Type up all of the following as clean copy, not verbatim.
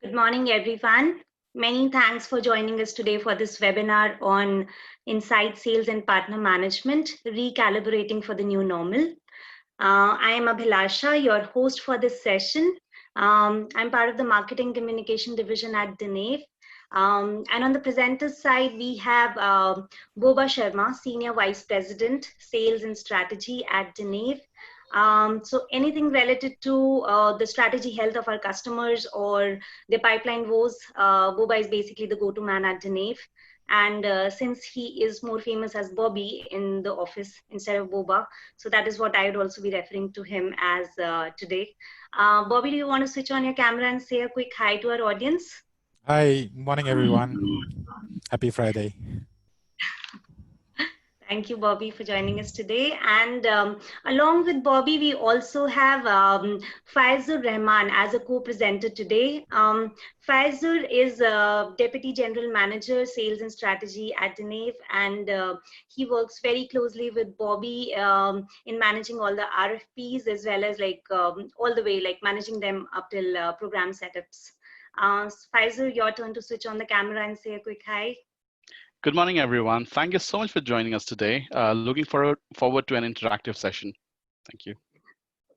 Good morning, everyone. Many thanks for joining us today for this webinar on Inside Sales and Partner Management, Recalibrating for the New Normal. I am Abhilasha, your host for this session. I'm part of the Marketing Communication Division at Denave. And on the presenters side, we have Boba Sharma, Senior Vice President, Sales and Strategy at Denave. So anything related to the strategy health of our customers or the pipeline woes, Boba is basically the go-to man at Denave. And since he is more famous as Bobby in the office instead of Boba, so that is what I would also be referring to him as today. Bobby, do you want to switch on your camera and say a quick hi to our audience? Hi, morning everyone. Happy Friday. Thank you, Bobby, for joining us today. And along with Bobby, we also have Faizur Rahman as a co-presenter today. Faizur is Deputy General Manager, Sales and Strategy at Denave, and he works very closely with Bobby in managing all the RFPs as well as all the way, like managing them up till program setups. Faizur, your turn to switch on the camera and say a quick hi. Good morning, everyone. Thank you so much for joining us today. Looking forward to an interactive session. Thank you.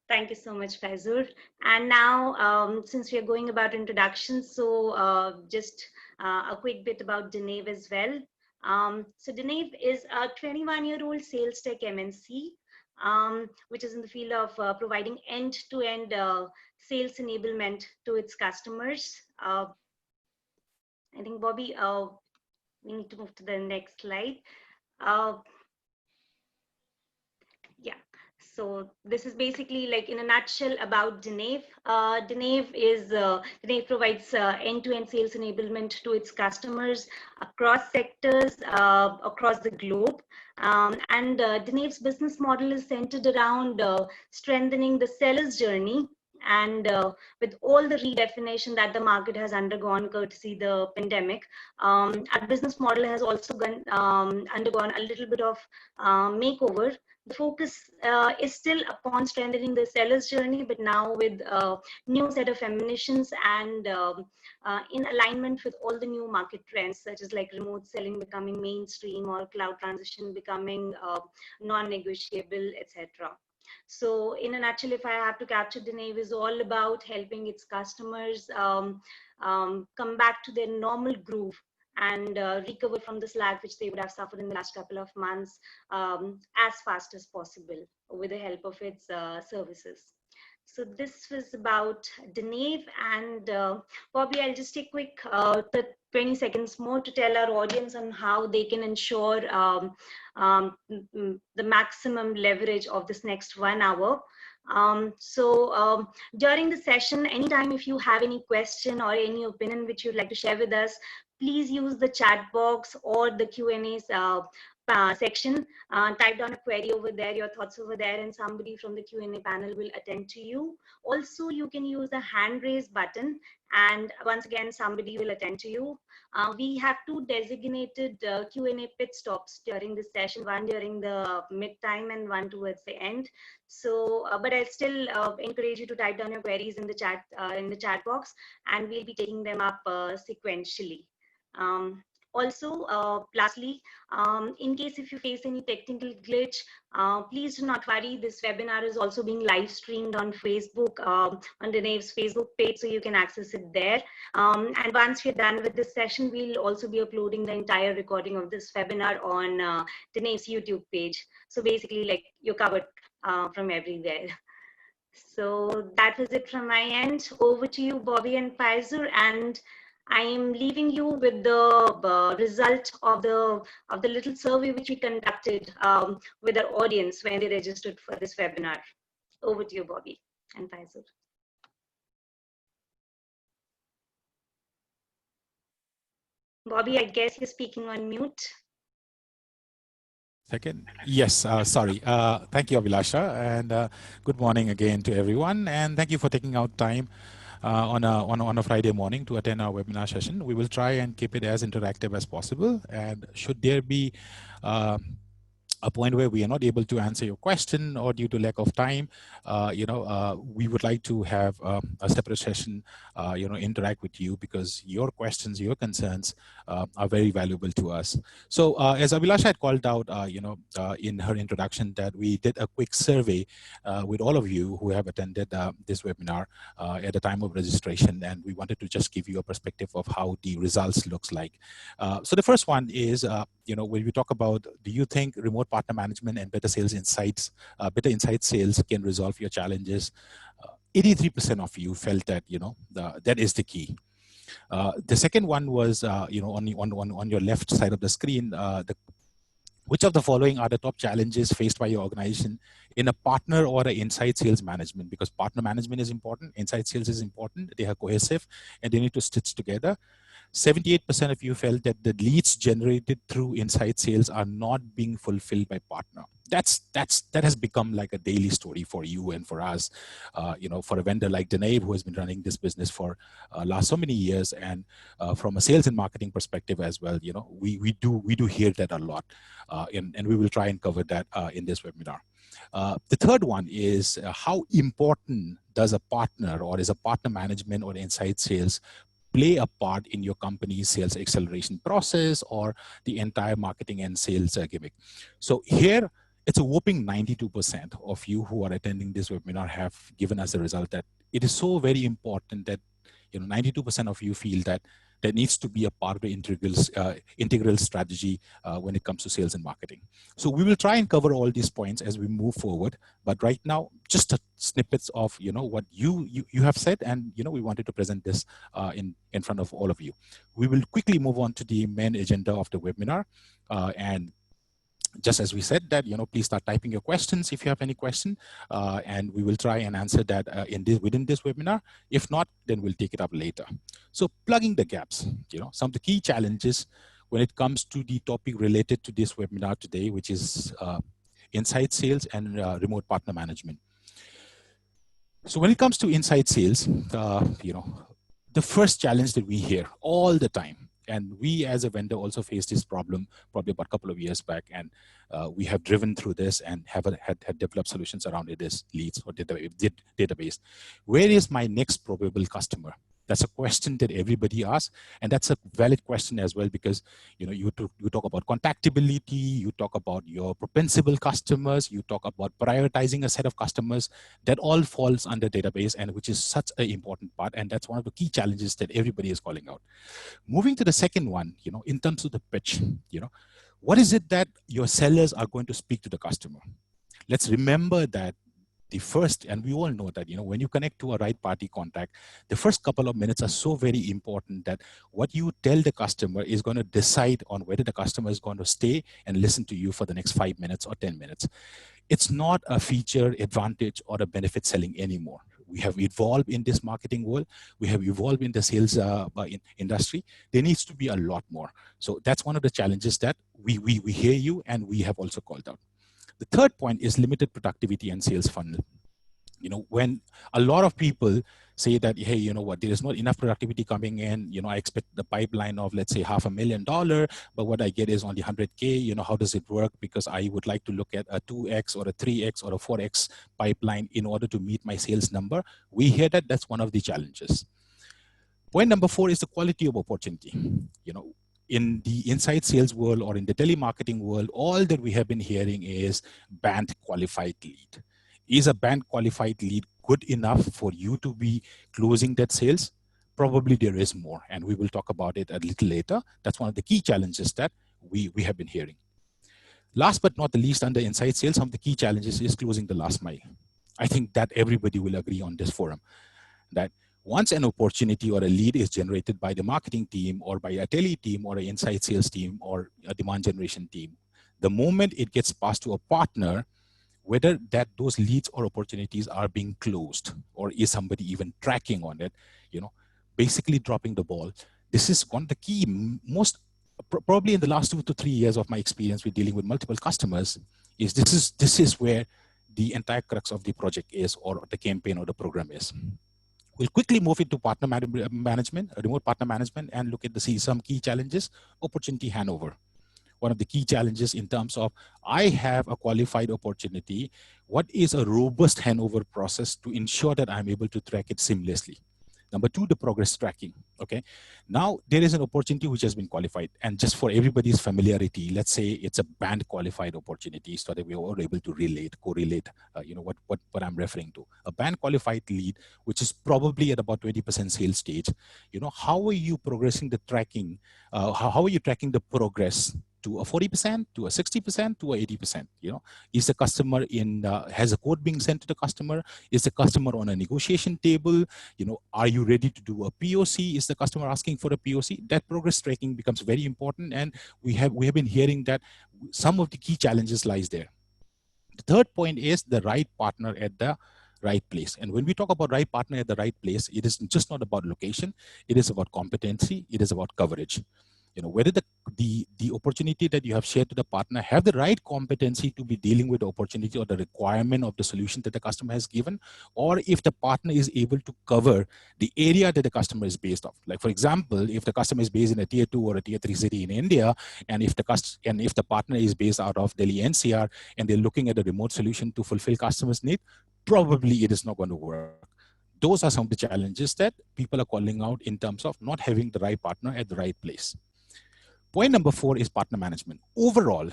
Thank you so much, Faizur. And now, since we are going about introductions, so just a quick bit about Denave as well. So Denave is a 21-year-old sales tech MNC, which is in the field of providing end-to-end sales enablement to its customers. I think, Bobby, we need to move to the next slide. Yeah, so this is basically like in a nutshell about Denave. Denave provides end-to-end sales enablement to its customers across sectors, across the globe. And Denave's business model is centered around strengthening the seller's journey. And with all the redefinition that the market has undergone courtesy the pandemic, our business model has also undergone a little bit of makeover. The focus is still upon strengthening the seller's journey, but now with a new set of ammunitions and in alignment with all the new market trends, such as like remote selling becoming mainstream or cloud transition becoming non-negotiable, etc. So in a nutshell, if I have to capture, Denave is all about helping its customers come back to their normal groove and recover from the slack which they would have suffered in the last couple of months as fast as possible with the help of its services. So this was about Denave, and Bobby, I'll just take quick 20 seconds more to tell our audience on how they can ensure the maximum leverage of this next 1 hour. During the session, anytime if you have any question or any opinion which you'd like to share with us, please use the chat box or the Q&A section. Type down a query over there, your thoughts over there, and somebody from the Q&A panel will attend to you. Also, you can use the hand raise button, and once again, somebody will attend to you. We have two designated Q&A pit stops during this session, one during the mid-time and one towards the end. So, but I still encourage you to type down your queries in the chat box, and we'll be taking them up sequentially. Also, lastly, in case if you face any technical glitch, please do not worry. This webinar is also being live streamed on Facebook, on Denave's Facebook page, so you can access it there. And once we're done with this session, we'll also be uploading the entire recording of this webinar on Denave's YouTube page. So basically, like, you're covered from everywhere. So that was it from my end. Over to you, Bobby and Faizur, and I am leaving you with the result of the little survey which we conducted with our audience when they registered for this webinar. Over to you, Bobby and Faizur. Bobby, I guess you're speaking on mute. Second. Yes, sorry. Thank you, Abhilasha, and good morning again to everyone. And thank you for taking out time on a Friday morning to attend our webinar session. We will try and keep it as interactive as possible. And should there be a point where we are not able to answer your question or due to lack of time, we would like to have a separate session, interact with you, because your questions, your concerns are very valuable to us. So as Abhilasha had called out, in her introduction, that we did a quick survey with all of you who have attended this webinar at the time of registration, and we wanted to just give you a perspective of how the results looks like. So the first one is, when we talk about, do you think remote partner management and better sales insights, better insight sales can resolve your challenges? 83% of you felt that, that is the key. The second one was, on your left side of the screen, which of the following are the top challenges faced by your organization in a partner or an inside sales management? Because partner management is important, inside sales is important, they are cohesive, and they need to stitch together. 78% of you felt that the leads generated through inside sales are not being fulfilled by partner. That has become like a daily story for you and for us, for a vendor like Denave, who has been running this business for last so many years, and from a sales and marketing perspective as well. We do hear that a lot, and we will try and cover that in this webinar. The third one is, how important does a partner, or is a partner management or inside sales, play a part in your company's sales acceleration process or the entire marketing and sales gimmick? So here, it's a whopping 92% of you who are attending this webinar have given us a result that it is so very important that 92% of you feel that there needs to be a part of the integral strategy when it comes to sales and marketing. So we will try and cover all these points as we move forward. But right now, just snippets of what you have said, and we wanted to present this in front of all of you. We will quickly move on to the main agenda of the webinar, and just as we said that, please start typing your questions if you have any question, and we will try and answer that within this webinar. If not, then we'll take it up later. So plugging the gaps, some of the key challenges when it comes to the topic related to this webinar today, which is inside sales and remote partner management. So when it comes to inside sales, the first challenge that we hear all the time, and we as a vendor also faced this problem probably about a couple of years back, and we have driven through this and have developed solutions around it, is leads or database. Where is my next probable customer? That's a question that everybody asks, and that's a valid question as well, because you talk about contactability, you talk about your propensable customers, you talk about prioritizing a set of customers. That all falls under database, and which is such an important part, and that's one of the key challenges that everybody is calling out. Moving to the second one, in terms of the pitch, what is it that your sellers are going to speak to the customer? Let's remember that the first, and we all know that, when you connect to a right party contact, the first couple of minutes are so very important that what you tell the customer is going to decide on whether the customer is going to stay and listen to you for the next 5 minutes or 10 minutes. It's not a feature, advantage, or a benefit selling anymore. We have evolved in this marketing world. We have evolved in the sales industry. There needs to be a lot more. So that's one of the challenges that we hear you, and we have also called out. The third point is limited productivity and sales funnel. When a lot of people say that, hey, there is not enough productivity coming in, I expect the pipeline of, let's say, $500,000, but what I get is only 100K, how does it work? Because I would like to look at a 2X or a 3X or a 4X pipeline in order to meet my sales number. We hear that that's one of the challenges. Point number 4 is the quality of opportunity. In the inside sales world or in the telemarketing world, all that we have been hearing is band qualified lead. Is a band qualified lead good enough for you to be closing that sales? Probably there is more, and we will talk about it a little later. That's one of the key challenges that we have been hearing. Last but not the least, under inside sales, some of the key challenges is closing the last mile. I think that everybody will agree on this forum, that once an opportunity or a lead is generated by the marketing team or by a tele team or an inside sales team or a demand generation team, the moment it gets passed to a partner, whether those leads or opportunities are being closed or is somebody even tracking on it, basically dropping the ball. This is one of the key, probably in the last 2 to 3 years of my experience with dealing with multiple customers, is this is where the entire crux of the project is, or the campaign or the program is. We'll quickly move into partner management, remote partner management, and look at see some key challenges. Opportunity handover. one of the key challenges in terms of, I have a qualified opportunity. What is a robust handover process to ensure that I'm able to track it seamlessly? Number two, the progress tracking. Okay. Now there is an opportunity which has been qualified, and just for everybody's familiarity, let's say it's a band qualified opportunity, so that we are all able to correlate, what I'm referring to. A band qualified lead, which is probably at about 20% sales stage. How are you progressing the tracking? How are you tracking the progress to a 40%, to a 60%, to a 80%? Is the customer has a quote being sent to the customer? Is the customer on a negotiation table? Are you ready to do a POC? Is the customer asking for a POC? That progress tracking becomes very important, and we have been hearing that some of the key challenges lies there. The third point is the right partner at the right place. And when we talk about right partner at the right place, it is just not about location. It is about competency. It is about coverage. Whether the opportunity that you have shared to the partner have the right competency to be dealing with the opportunity or the requirement of the solution that the customer has given, or if the partner is able to cover the area that the customer is based off. Like, for example, if the customer is based in a tier 2 or a tier 3 city in India, and if the partner is based out of Delhi NCR, and they're looking at a remote solution to fulfill customers' need, probably it is not going to work. Those are some of the challenges that people are calling out in terms of not having the right partner at the right place. Point number 4 is partner management. Overall,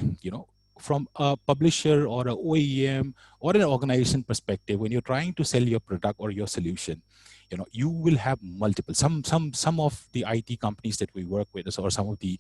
from a publisher or an OEM or an organization perspective, when you're trying to sell your product or your solution, you will have multiple. Some of the IT companies that we work with, or some of the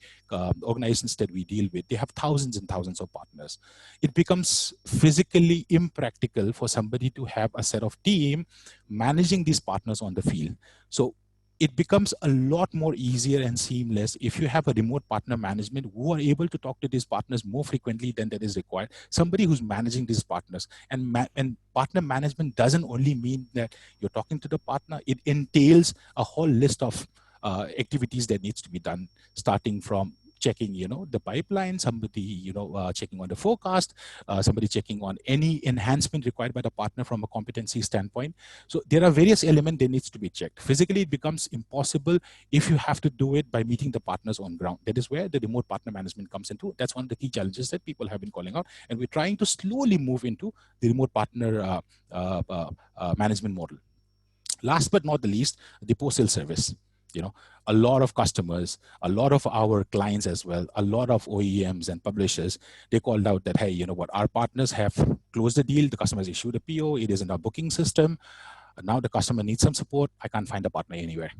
organizations that we deal with, they have thousands and thousands of partners. It becomes physically impractical for somebody to have a set of team managing these partners on the field. So it becomes a lot more easier and seamless if you have a remote partner management who are able to talk to these partners more frequently than that is required. Somebody who's managing these partners. And partner management doesn't only mean that you're talking to the partner. It entails a whole list of activities that needs to be done, starting from checking, the pipeline, somebody, checking on the forecast, somebody checking on any enhancement required by the partner from a competency standpoint. So there are various elements that needs to be checked. Physically, it becomes impossible if you have to do it by meeting the partners on ground. That is where the remote partner management comes into. That's one of the key challenges that people have been calling out. And we're trying to slowly move into the remote partner management model. Last but not the least, the post-sale service. A lot of customers, a lot of our clients as well, a lot of OEMs and publishers, they called out that, hey, you know what, our partners have closed the deal, the customer has issued a PO, it is in our booking system. Now the customer needs some support. I can't find a partner anywhere.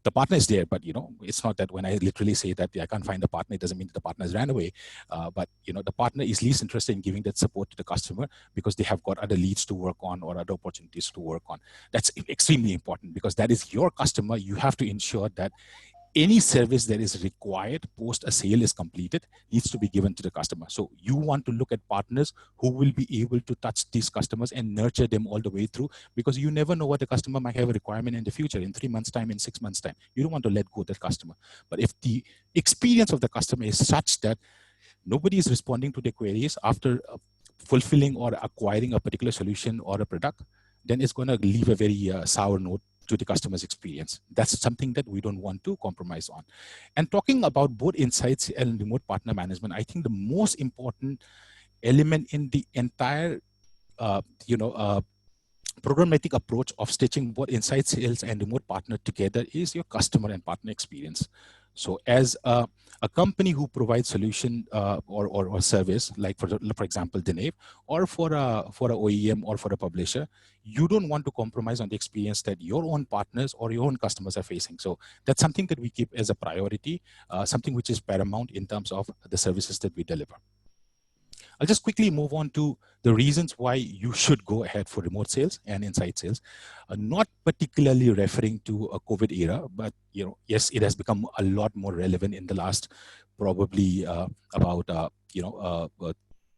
The partner is there, but it's not that when I literally say that I can't find a partner, it doesn't mean that the partner has ran away. But the partner is least interested in giving that support to the customer because they have got other leads to work on or other opportunities to work on. That's extremely important because that is your customer. You have to ensure that any service that is required post a sale is completed needs to be given to the customer. So you want to look at partners who will be able to touch these customers and nurture them all the way through, because you never know what the customer might have a requirement in the future, in 3 months time, in 6 months time. You don't want to let go of that customer. But if the experience of the customer is such that nobody is responding to their queries after fulfilling or acquiring a particular solution or a product, then it's going to leave a very sour note to the customer's experience. That's something that we don't want to compromise on. And talking about both insights and remote partner management, I think the most important element in the entire programmatic approach of stitching both inside sales and remote partner together is your customer and partner experience. So as a company who provides solution or service, like for example, Denave, or for a OEM or for a publisher, you don't want to compromise on the experience that your own partners or your own customers are facing. So that's something that we keep as a priority, something which is paramount in terms of the services that we deliver. I'll just quickly move on to the reasons why you should go ahead for remote sales and inside sales. Not particularly referring to a COVID era, but yes, it has become a lot more relevant in the last probably about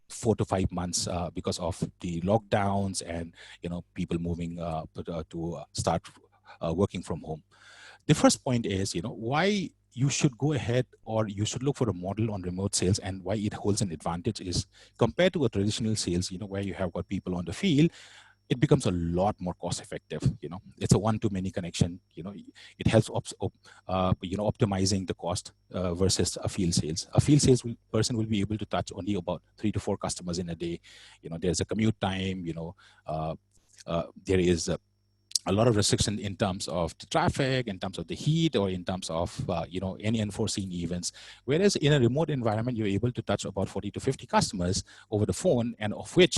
4 to 5 months because of the lockdowns and people moving to start working from home. The first point is why you should go ahead or you should look for a model on remote sales, and why it holds an advantage is compared to a traditional sales, where you have got people on the field. it becomes a lot more cost effective. It's a one-to-many connection. It helps optimizing the cost versus a field sales. A field sales person will be able to touch only about 3 to 4 customers in a day. There's a commute time. There is a lot of restriction in terms of the traffic, in terms of the heat, or in terms of any unforeseen events. Whereas in a remote environment, you're able to touch about 40 to 50 customers over the phone, and of which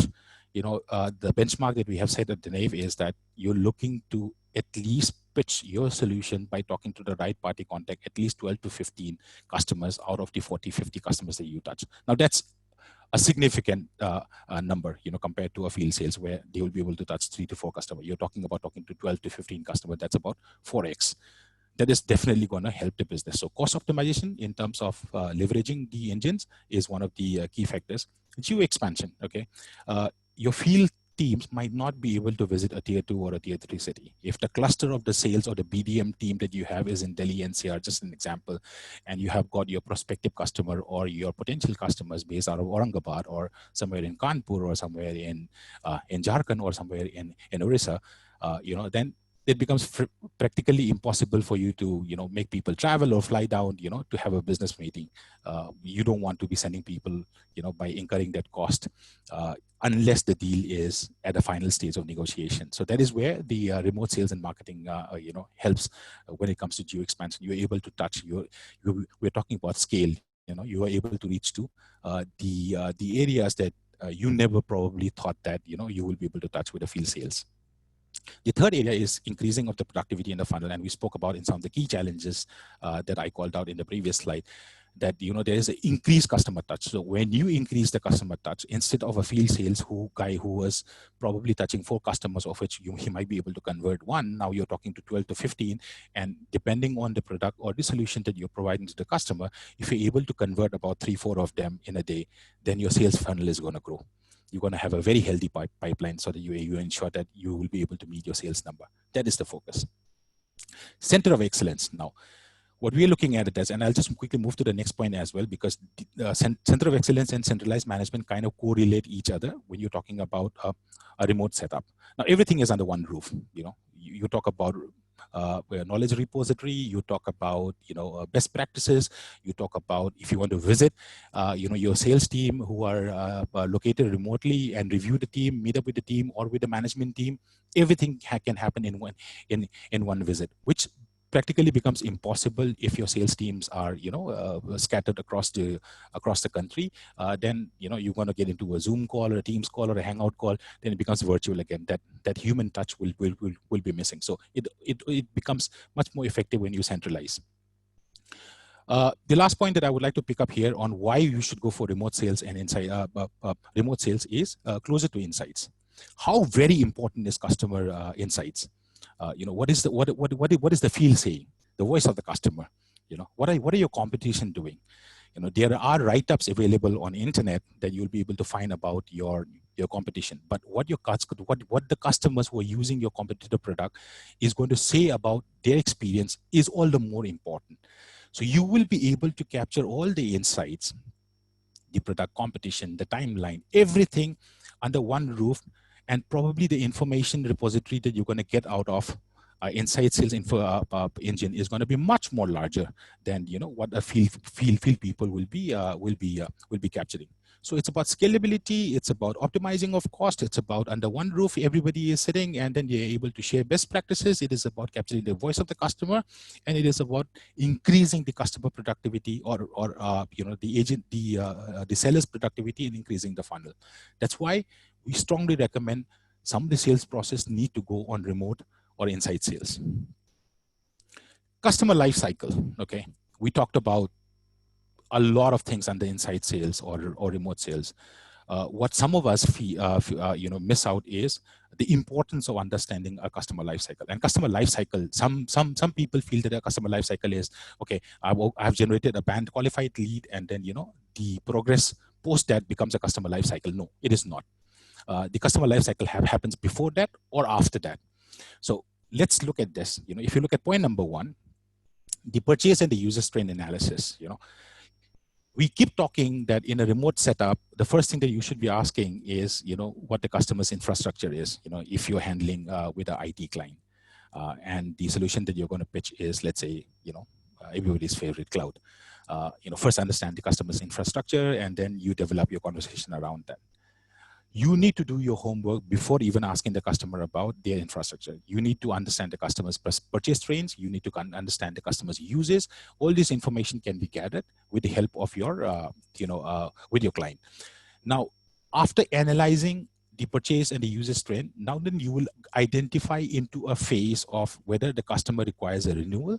the benchmark that we have set at Denave is that you're looking to at least pitch your solution by talking to the right party contact, at least 12 to 15 customers out of the 40, 50 customers that you touch. Now that's a significant number, compared to a field sales where they will be able to touch 3 to 4 customers. You're talking about talking to 12 to 15 customers. That's about 4x. That is definitely going to help the business. So cost optimization in terms of leveraging the engines is one of the key factors. Geo expansion, okay? Your field teams might not be able to visit a tier 2 or a tier 3 city. If the cluster of the sales or the BDM team that you have is in Delhi NCR, just an example, and you have got your prospective customer or your potential customers based out of Aurangabad or somewhere in Kanpur or somewhere in Jharkhand or somewhere in Orissa, then it becomes practically impossible for you to, make people travel or fly down, to have a business meeting. You don't want to be sending people, by incurring that cost, unless the deal is at the final stage of negotiation. So that is where the remote sales and marketing, helps when it comes to geo expansion. You're able to touch we're talking about scale. You are able to reach to the areas that you never probably thought that, you will be able to touch with the field sales. The third area is increasing of the productivity in the funnel, and we spoke about in some of the key challenges that I called out in the previous slide, that there is an increased customer touch. So when you increase the customer touch, instead of a field sales guy who was probably touching 4 customers, of which he might be able to convert 1, now you're talking to 12 to 15, and depending on the product or the solution that you're providing to the customer, if you're able to convert about 3, 4 of them in a day, then your sales funnel is going to grow. You're going to have a very healthy pipeline so that you ensure that you will be able to meet your sales number. That is the focus. Center of excellence. Now, what we are looking at it as, and I'll just quickly move to the next point as well, because center of excellence and centralized management kind of correlate each other when you're talking about a remote setup. Now, everything is under one roof. You talk about knowledge repository, you talk about best practices, you talk about if you want to visit your sales team who are located remotely and review the team, meet up with the team or with the management team. Everything can happen in one visit, which practically becomes impossible if your sales teams are scattered across the country. Then you're going to get into a Zoom call or a Teams call or a Hangout call. Then it becomes virtual again. That human touch will be missing. So it becomes much more effective when you centralize. The last point that I would like to pick up here on why you should go for remote sales and remote sales is closer to insights. How very important is customer insights? What is the field saying? The voice of the customer. What are your competition doing? There are write-ups available on internet that you'll be able to find about your competition. But what the customers who are using your competitor product is going to say about their experience is all the more important. So you will be able to capture all the insights, the product competition, the timeline, everything under one roof. And probably the information repository that you're going to get out of inside sales info engine is going to be much more larger than what a field people will be capturing. So it's about scalability, it's about optimizing of cost, it's about under one roof everybody is sitting, and then you're able to share best practices. It is about capturing the voice of the customer, and it is about increasing the customer productivity or the seller's productivity and increasing the funnel. That's why we strongly recommend some of the sales process need to go on remote or inside sales. Customer life cycle. Okay, we talked about a lot of things under inside sales or remote sales. What some of us miss out is the importance of understanding a customer life cycle. And customer life cycle, some people feel that a customer life cycle is okay. I've generated a band qualified lead, and then the progress post that becomes a customer life cycle. No, it is not. The customer life cycle happens before that or after that. So let's look at this. If you look at point number 1, the purchase and the user trend analysis. we keep talking that in a remote setup, the first thing that you should be asking is, what the customer's infrastructure is, if you're handling with an IT client. And the solution that you're going to pitch is, let's say, everybody's favorite cloud. First understand the customer's infrastructure, and then you develop your conversation around that. You need to do your homework before even asking the customer about their infrastructure. You need to understand the customer's purchase trends. You need to understand the customer's uses. All this information can be gathered with the help of your, with your client. Now, after analyzing the purchase and the usage trend, now then you will identify into a phase of whether the customer requires a renewal,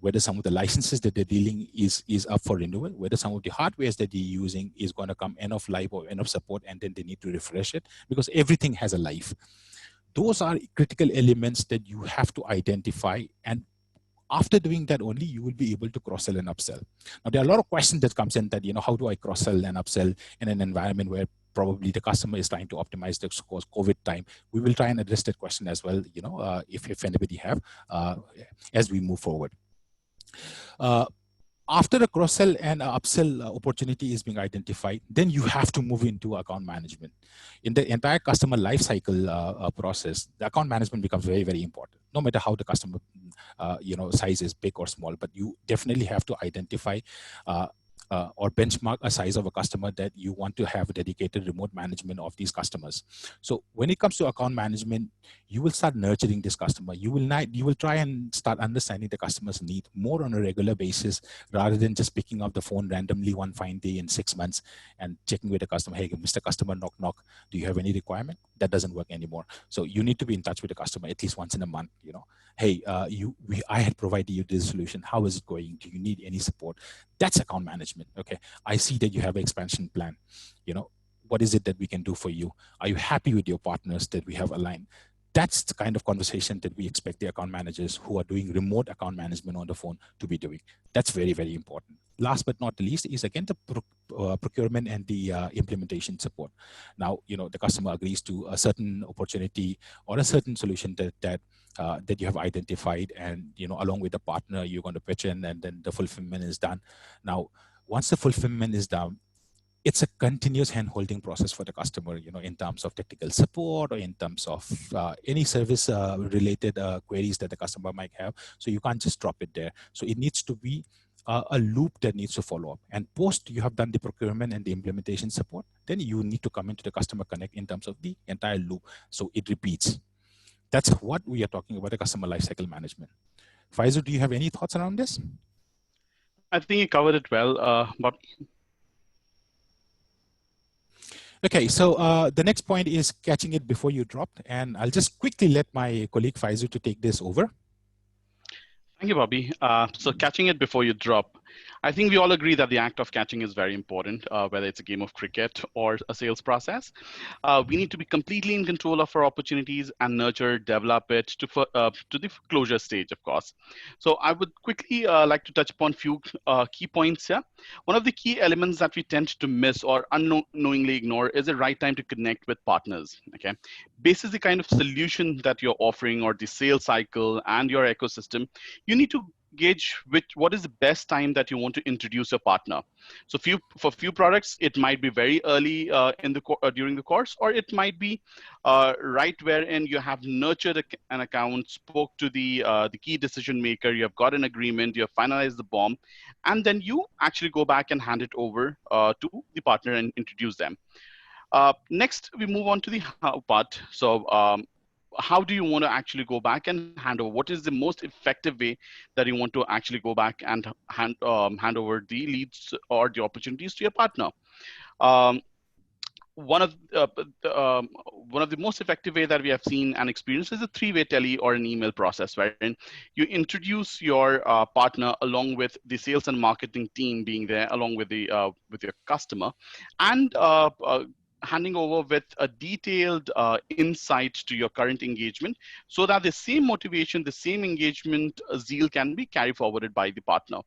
whether some of the licenses that they're dealing is up for renewal, whether some of the hardwares that they're using is going to come end of life or end of support, and then they need to refresh it, because everything has a life. Those are critical elements that you have to identify, and after doing that only, you will be able to cross-sell and upsell. Now, there are a lot of questions that comes in that, how do I cross-sell and upsell in an environment where probably the customer is trying to optimize the COVID time. We will try and address that question as well, if anybody have, as we move forward. After a cross-sell and upsell opportunity is being identified, then you have to move into account management. In the entire customer lifecycle process, the account management becomes very, very important. No matter how the customer, size is big or small, but you definitely have to identify or benchmark a size of a customer that you want to have dedicated remote management of these customers. So when it comes to account management, you will start nurturing this customer. You will try and start understanding the customer's need more on a regular basis, rather than just picking up the phone randomly one fine day in 6 months and checking with the customer. Hey, Mr. Customer, knock, knock. Do you have any requirement? That doesn't work anymore. So you need to be in touch with the customer at least once in a month. Hey, I had provided you this solution. How is it going? Do you need any support? That's account management. Okay, I see that you have an expansion plan. What is it that we can do for you? Are you happy with your partners that we have aligned? That's the kind of conversation that we expect the account managers who are doing remote account management on the phone to be doing. That's very, very important. Last but not the least is, again, the procurement and the implementation support. Now, the customer agrees to a certain opportunity or a certain solution that you have identified, and along with the partner, you're going to pitch in, and then the fulfillment is done. Now, once the fulfillment is done, it's a continuous hand-holding process for the customer, in terms of technical support or in terms of any service related queries that the customer might have. So you can't just drop it there. So it needs to be a loop that needs to follow up. And post you have done the procurement and the implementation support, then you need to come into the customer connect in terms of the entire loop. So it repeats. That's what we are talking about, the customer lifecycle management. Faizu, do you have any thoughts around this? I think you covered it well, Bob. Okay, so the next point is catching it before you dropped, and I'll just quickly let my colleague Faizu to take this over. Thank you, Bobby. So catching it before you drop. I think we all agree that the act of catching is very important, whether it's a game of cricket or a sales process. We need to be completely in control of our opportunities and nurture, develop it to the closure stage, of course. So I would quickly like to touch upon a few key points here. One of the key elements that we tend to miss or unknowingly ignore is the right time to connect with partners. Okay, basis the kind of solution that you're offering or the sales cycle and your ecosystem, you need to gauge what is the best time that you want to introduce your partner. So for few products, it might be very early during the course, or it might be right wherein you have nurtured an account, spoke to the key decision maker, you have got an agreement, you have finalized the BOM, and then you actually go back and hand it over to the partner and introduce them. Next, we move on to the how part. So how do you want to actually go back and hand over? What is the most effective way that you want to actually go back and hand over the leads or the opportunities to your partner? One of the most effective way that we have seen and experienced is a three-way tele or an email process, wherein you introduce your partner along with the sales and marketing team being there, along with the with your customer, and handing over with a detailed insight to your current engagement, so that the same motivation, the same engagement zeal can be carried forwarded by the partner.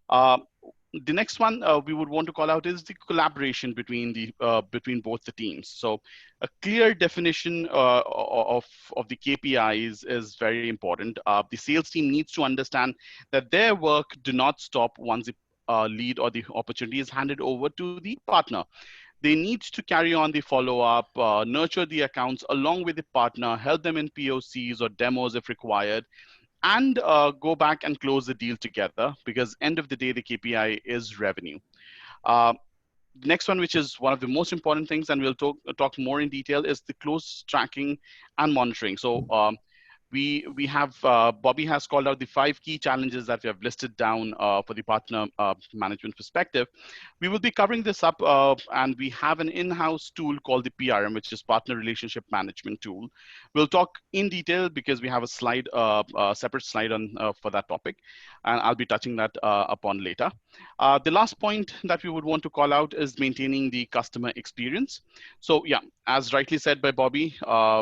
The next one we would want to call out is the collaboration between both the teams. So a clear definition of the KPIs is very important. The sales team needs to understand that their work do not stop once lead or the opportunity is handed over to the partner. They need to carry on the follow-up, nurture the accounts along with the partner, help them in POCs or demos if required, and go back and close the deal together, because end of the day, the KPI is revenue. Uh, Next one, which is one of the most important things, and we'll talk more in detail, is the close tracking and monitoring. So we have, Bobby has called out the 5 key challenges that we have listed down for the partner management perspective. We will be covering this up, and we have an in-house tool called the PRM, which is Partner Relationship Management Tool. We'll talk in detail because we have a slide, a separate slide on for that topic, and I'll be touching that upon later. The last point that we would want to call out is maintaining the customer experience. So yeah, as rightly said by Bobby,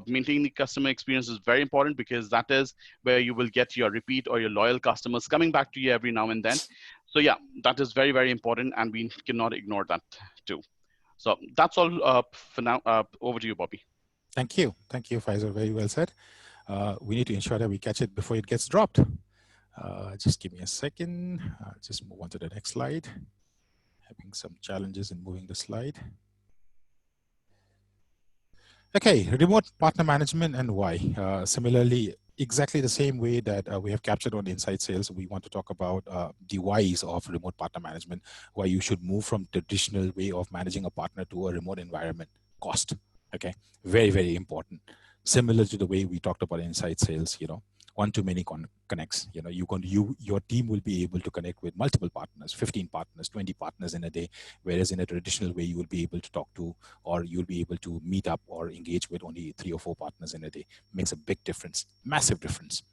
maintaining the customer experience is very important, because that is where you will get your repeat or your loyal customers coming back to you every now and then. So yeah, that is very, very important, and we cannot ignore that too. So that's all for now. Over to you, Bobby. Thank you, Faisal. Very well said. We need to ensure that we catch it before it gets dropped. Just give me a second. Just move on to the next slide. Having some challenges in moving the slide. Okay, remote partner management and why. Similarly, exactly the same way that we have captured on inside sales, we want to talk about the whys of remote partner management, why you should move from traditional way of managing a partner to a remote environment. Cost, okay, very, very important. Similar to the way we talked about inside sales, one too many connects. Your team will be able to connect with multiple partners, 15 partners, 20 partners in a day, whereas in a traditional way, you will be able to talk to, or you'll be able to meet up or engage with only 3 or 4 partners in a day. Makes a big difference, massive difference.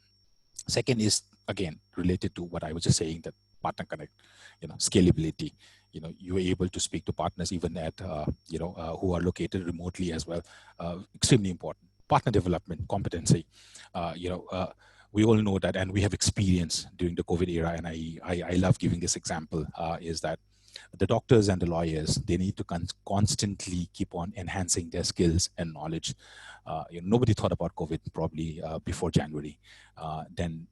Second is, again, related to what I was just saying, that partner connect, scalability. You're able to speak to partners even at, who are located remotely as well. Extremely important. Partner development, competency, we all know that, and we have experience during the COVID era, and I love giving this example, is that the doctors and the lawyers, they need to constantly keep on enhancing their skills and knowledge. Nobody thought about COVID probably before January. Then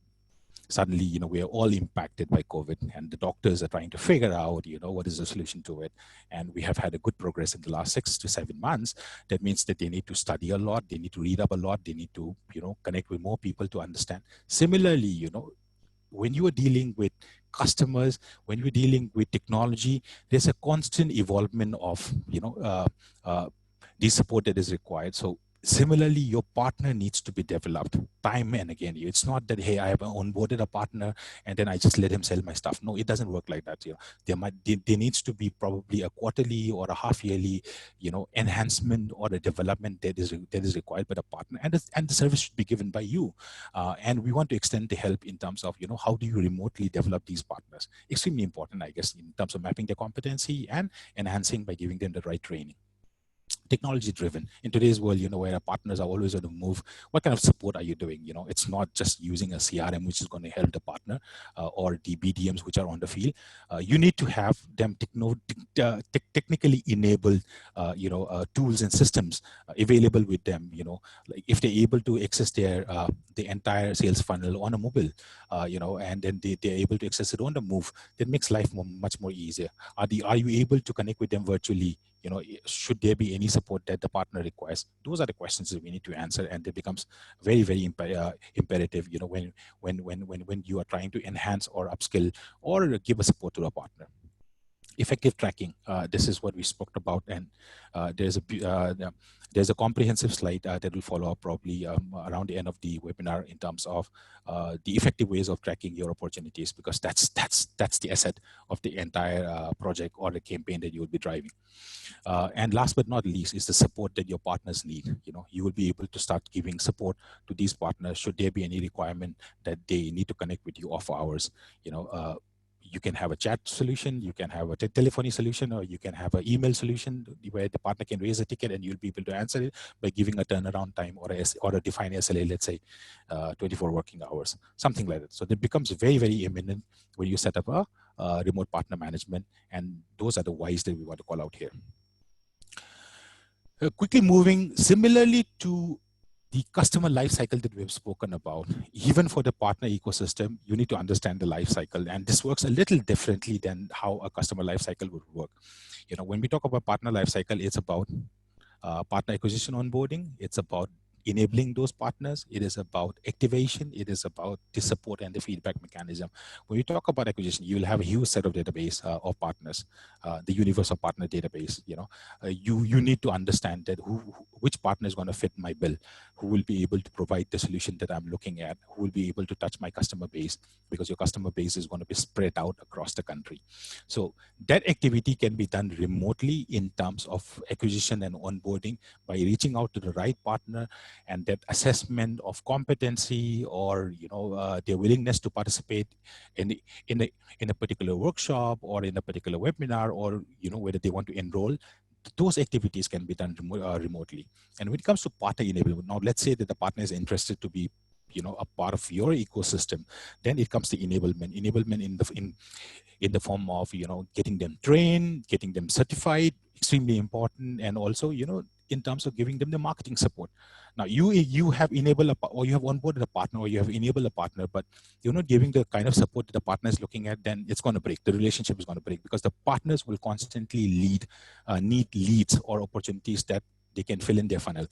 suddenly, we are all impacted by COVID, and the doctors are trying to figure out, what is the solution to it. And we have had a good progress in the last 6 to 7 months. That means that they need to study a lot, they need to read up a lot, they need to, connect with more people to understand. Similarly, when you are dealing with customers, when you're dealing with technology, there's a constant evolvement of, the support that is required. So similarly, your partner needs to be developed time and again. It's not that, hey, I have onboarded a partner and then I just let him sell my stuff. No, it doesn't work like that. There needs to be probably a quarterly or a half yearly, enhancement or a development that is required by the partner, and the service should be given by you. And we want to extend the help in terms of, how do you remotely develop these partners? Extremely important, I guess, in terms of mapping their competency and enhancing by giving them the right training. Technology driven in today's world, where our partners are always on the move. What kind of support are you doing? It's not just using a CRM, which is going to help the partner, or the BDMs, which are on the field. You need to have them technically enabled, tools and systems available with them. Like if they're able to access their the entire sales funnel on a mobile, and then they're able to access it on the move, that makes life much more easier. Are you able to connect with them virtually? Should there be any support that the partner requires? Those are the questions that we need to answer, and it becomes very, very imperative, when you are trying to enhance or upskill or give a support to a partner. Effective tracking. This is what we spoke about, and there's a comprehensive slide that will follow up probably around the end of the webinar in terms of the effective ways of tracking your opportunities, because that's the asset of the entire project or the campaign that you will be driving. And last but not least is the support that your partners need. You will be able to start giving support to these partners should there be any requirement that they need to connect with you off hours. You can have a chat solution, you can have a telephony solution, or you can have an email solution where the partner can raise a ticket and you'll be able to answer it by giving a turnaround time or a defined SLA, let's say 24 working hours, something like that. So that becomes very, very imminent when you set up a remote partner management, and those are the whys that we want to call out here. Quickly moving, similarly to the customer life cycle that we've spoken about, even for the partner ecosystem, you need to understand the life cycle. And this works a little differently than how a customer life cycle would work. You know, when we talk about partner life cycle, it's about partner acquisition onboarding. It's about enabling those partners. It is about activation. It is about the support and the feedback mechanism. When you talk about acquisition, you will have a huge set of database of partners, the universal partner database. You know, you need to understand that which partner is going to fit my bill, who will be able to provide the solution that I'm looking at, who will be able to touch my customer base, because your customer base is going to be spread out across the country. So that activity can be done remotely in terms of acquisition and onboarding by reaching out to the right partner, and that assessment of competency or their willingness to participate in a particular workshop or in a particular webinar, or whether they want to enroll. Those activities can be done remotely. And when it comes to partner enablement, now let's say that the partner is interested to be a part of your ecosystem, then it comes to enablement in the form of getting them trained, getting them certified, extremely important. And also in terms of giving them the marketing support. Now you have enabled or you have onboarded a partner, or you have enabled a partner, but you're not giving the kind of support that the partner is looking at, then it's going to break. The relationship is going to break, because the partners will constantly need leads or opportunities that they can fill in their funnel.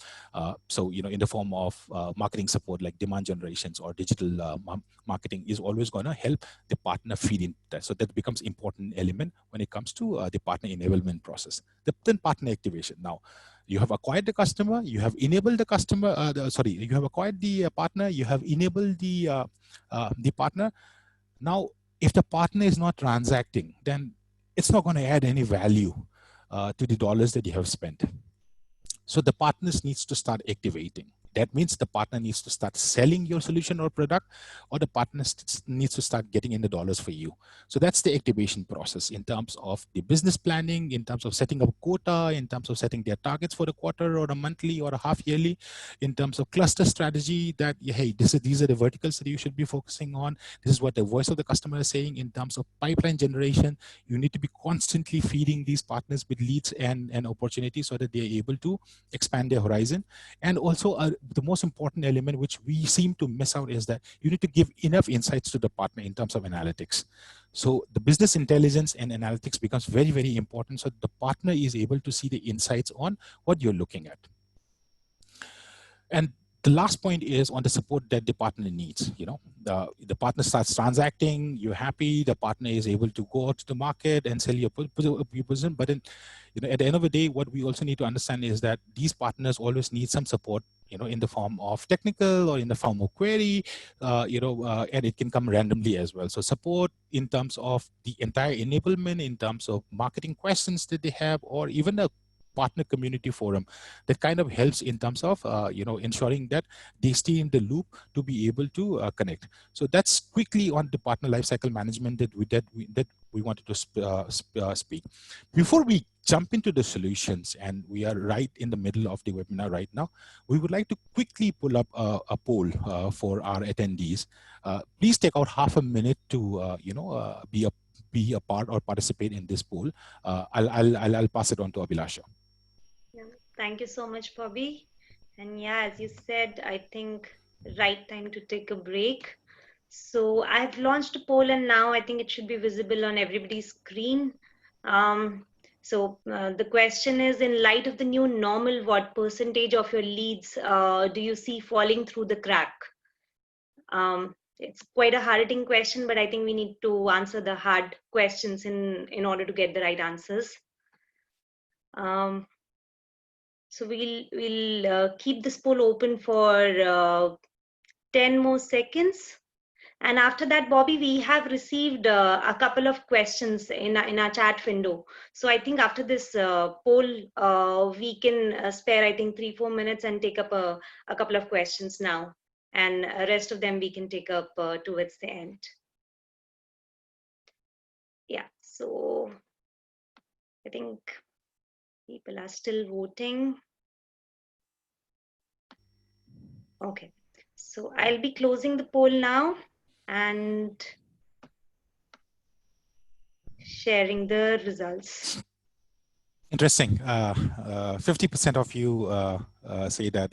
So in the form of marketing support, like demand generations or digital marketing, is always going to help the partner feed in that. So that becomes important element when it comes to the partner enablement process. Then partner activation. Now you have acquired the customer, you have enabled the customer, you have acquired the partner, you have enabled the partner. Now, if the partner is not transacting, then it's not going to add any value to the dollars that you have spent. So the partners needs to start activating. That means the partner needs to start selling your solution or product, or the partner needs to start getting in the dollars for you. So that's the activation process in terms of the business planning, in terms of setting up quota, in terms of setting their targets for the quarter or a monthly or a half yearly, in terms of cluster strategy that, hey, these are the verticals that you should be focusing on. This is what the voice of the customer is saying. In terms of pipeline generation, you need to be constantly feeding these partners with leads and opportunities so that they're able to expand their horizon. And also the most important element which we seem to miss out is that you need to give enough insights to the partner in terms of analytics. So the business intelligence and analytics becomes very, very important, so the partner is able to see the insights on what you're looking at. And the last point is on the support that the partner needs. The partner starts transacting, you're happy, the partner is able to go out to the market and sell your position. But then, at the end of the day, what we also need to understand is that these partners always need some support, in the form of technical or in the form of query, and it can come randomly as well. So support in terms of the entire enablement, in terms of marketing questions that they have, or even a partner community forum that kind of helps in terms of ensuring that they stay in the loop to be able to connect. So that's quickly on the partner lifecycle management that we wanted to speak. Before we jump into the solutions, and we are right in the middle of the webinar right now, we would like to quickly pull up a poll for our attendees. Please take out half a minute to be a part or participate in this poll. I'll pass it on to Abhilasha. Yeah. Thank you so much, Bobby. And yeah, as you said, I think right time to take a break. So I've launched a poll, and now I think it should be visible on everybody's screen. The question is, in light of the new normal, what percentage of your leads do you see falling through the crack? It's quite a hard-hitting question, but I think we need to answer the hard questions in order to get the right answers. So we'll keep this poll open for 10 more seconds. And after that, Bobby, we have received a couple of questions in our chat window. So I think after this poll, we can spare, I think, 3-4 minutes and take up a couple of questions now. And the rest of them we can take up towards the end. Yeah, so I think people are still voting. Okay, so I'll be closing the poll now and sharing the results. Interesting. 50% of you say that,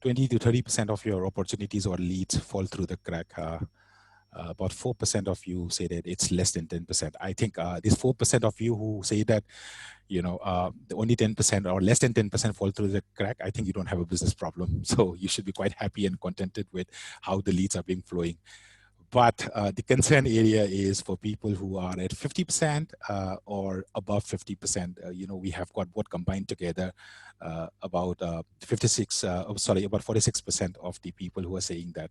to 20 to 30% of your opportunities or leads fall through the crack. About 4% of you say that it's less than 10%. I think this 4% of you who say that, the only 10% or less than 10% fall through the crack, I think you don't have a business problem. So you should be quite happy and contented with how the leads are being flowing. But the concern area is for people who are at 50% or above 50%. We have got what combined together about 46% of the people who are saying that.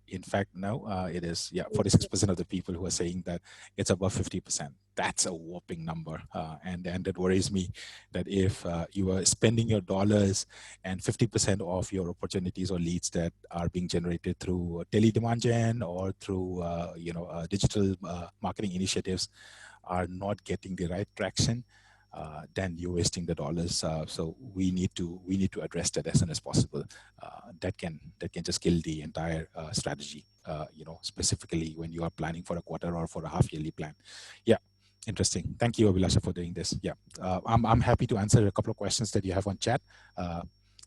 In fact, no, it is 46% of the people who are saying that it's above 50%. That's a whopping number, and it worries me that if you are spending your dollars and 50% of your opportunities or leads that are being generated through tele demand gen or through digital marketing initiatives are not getting the right traction, then you're wasting the dollars. So we need to address that as soon as possible. That can just kill the entire strategy. Specifically when you are planning for a quarter or for a half-yearly plan. Yeah, interesting. Thank you, Abhilasha, for doing this. Yeah, I'm happy to answer a couple of questions that you have on chat,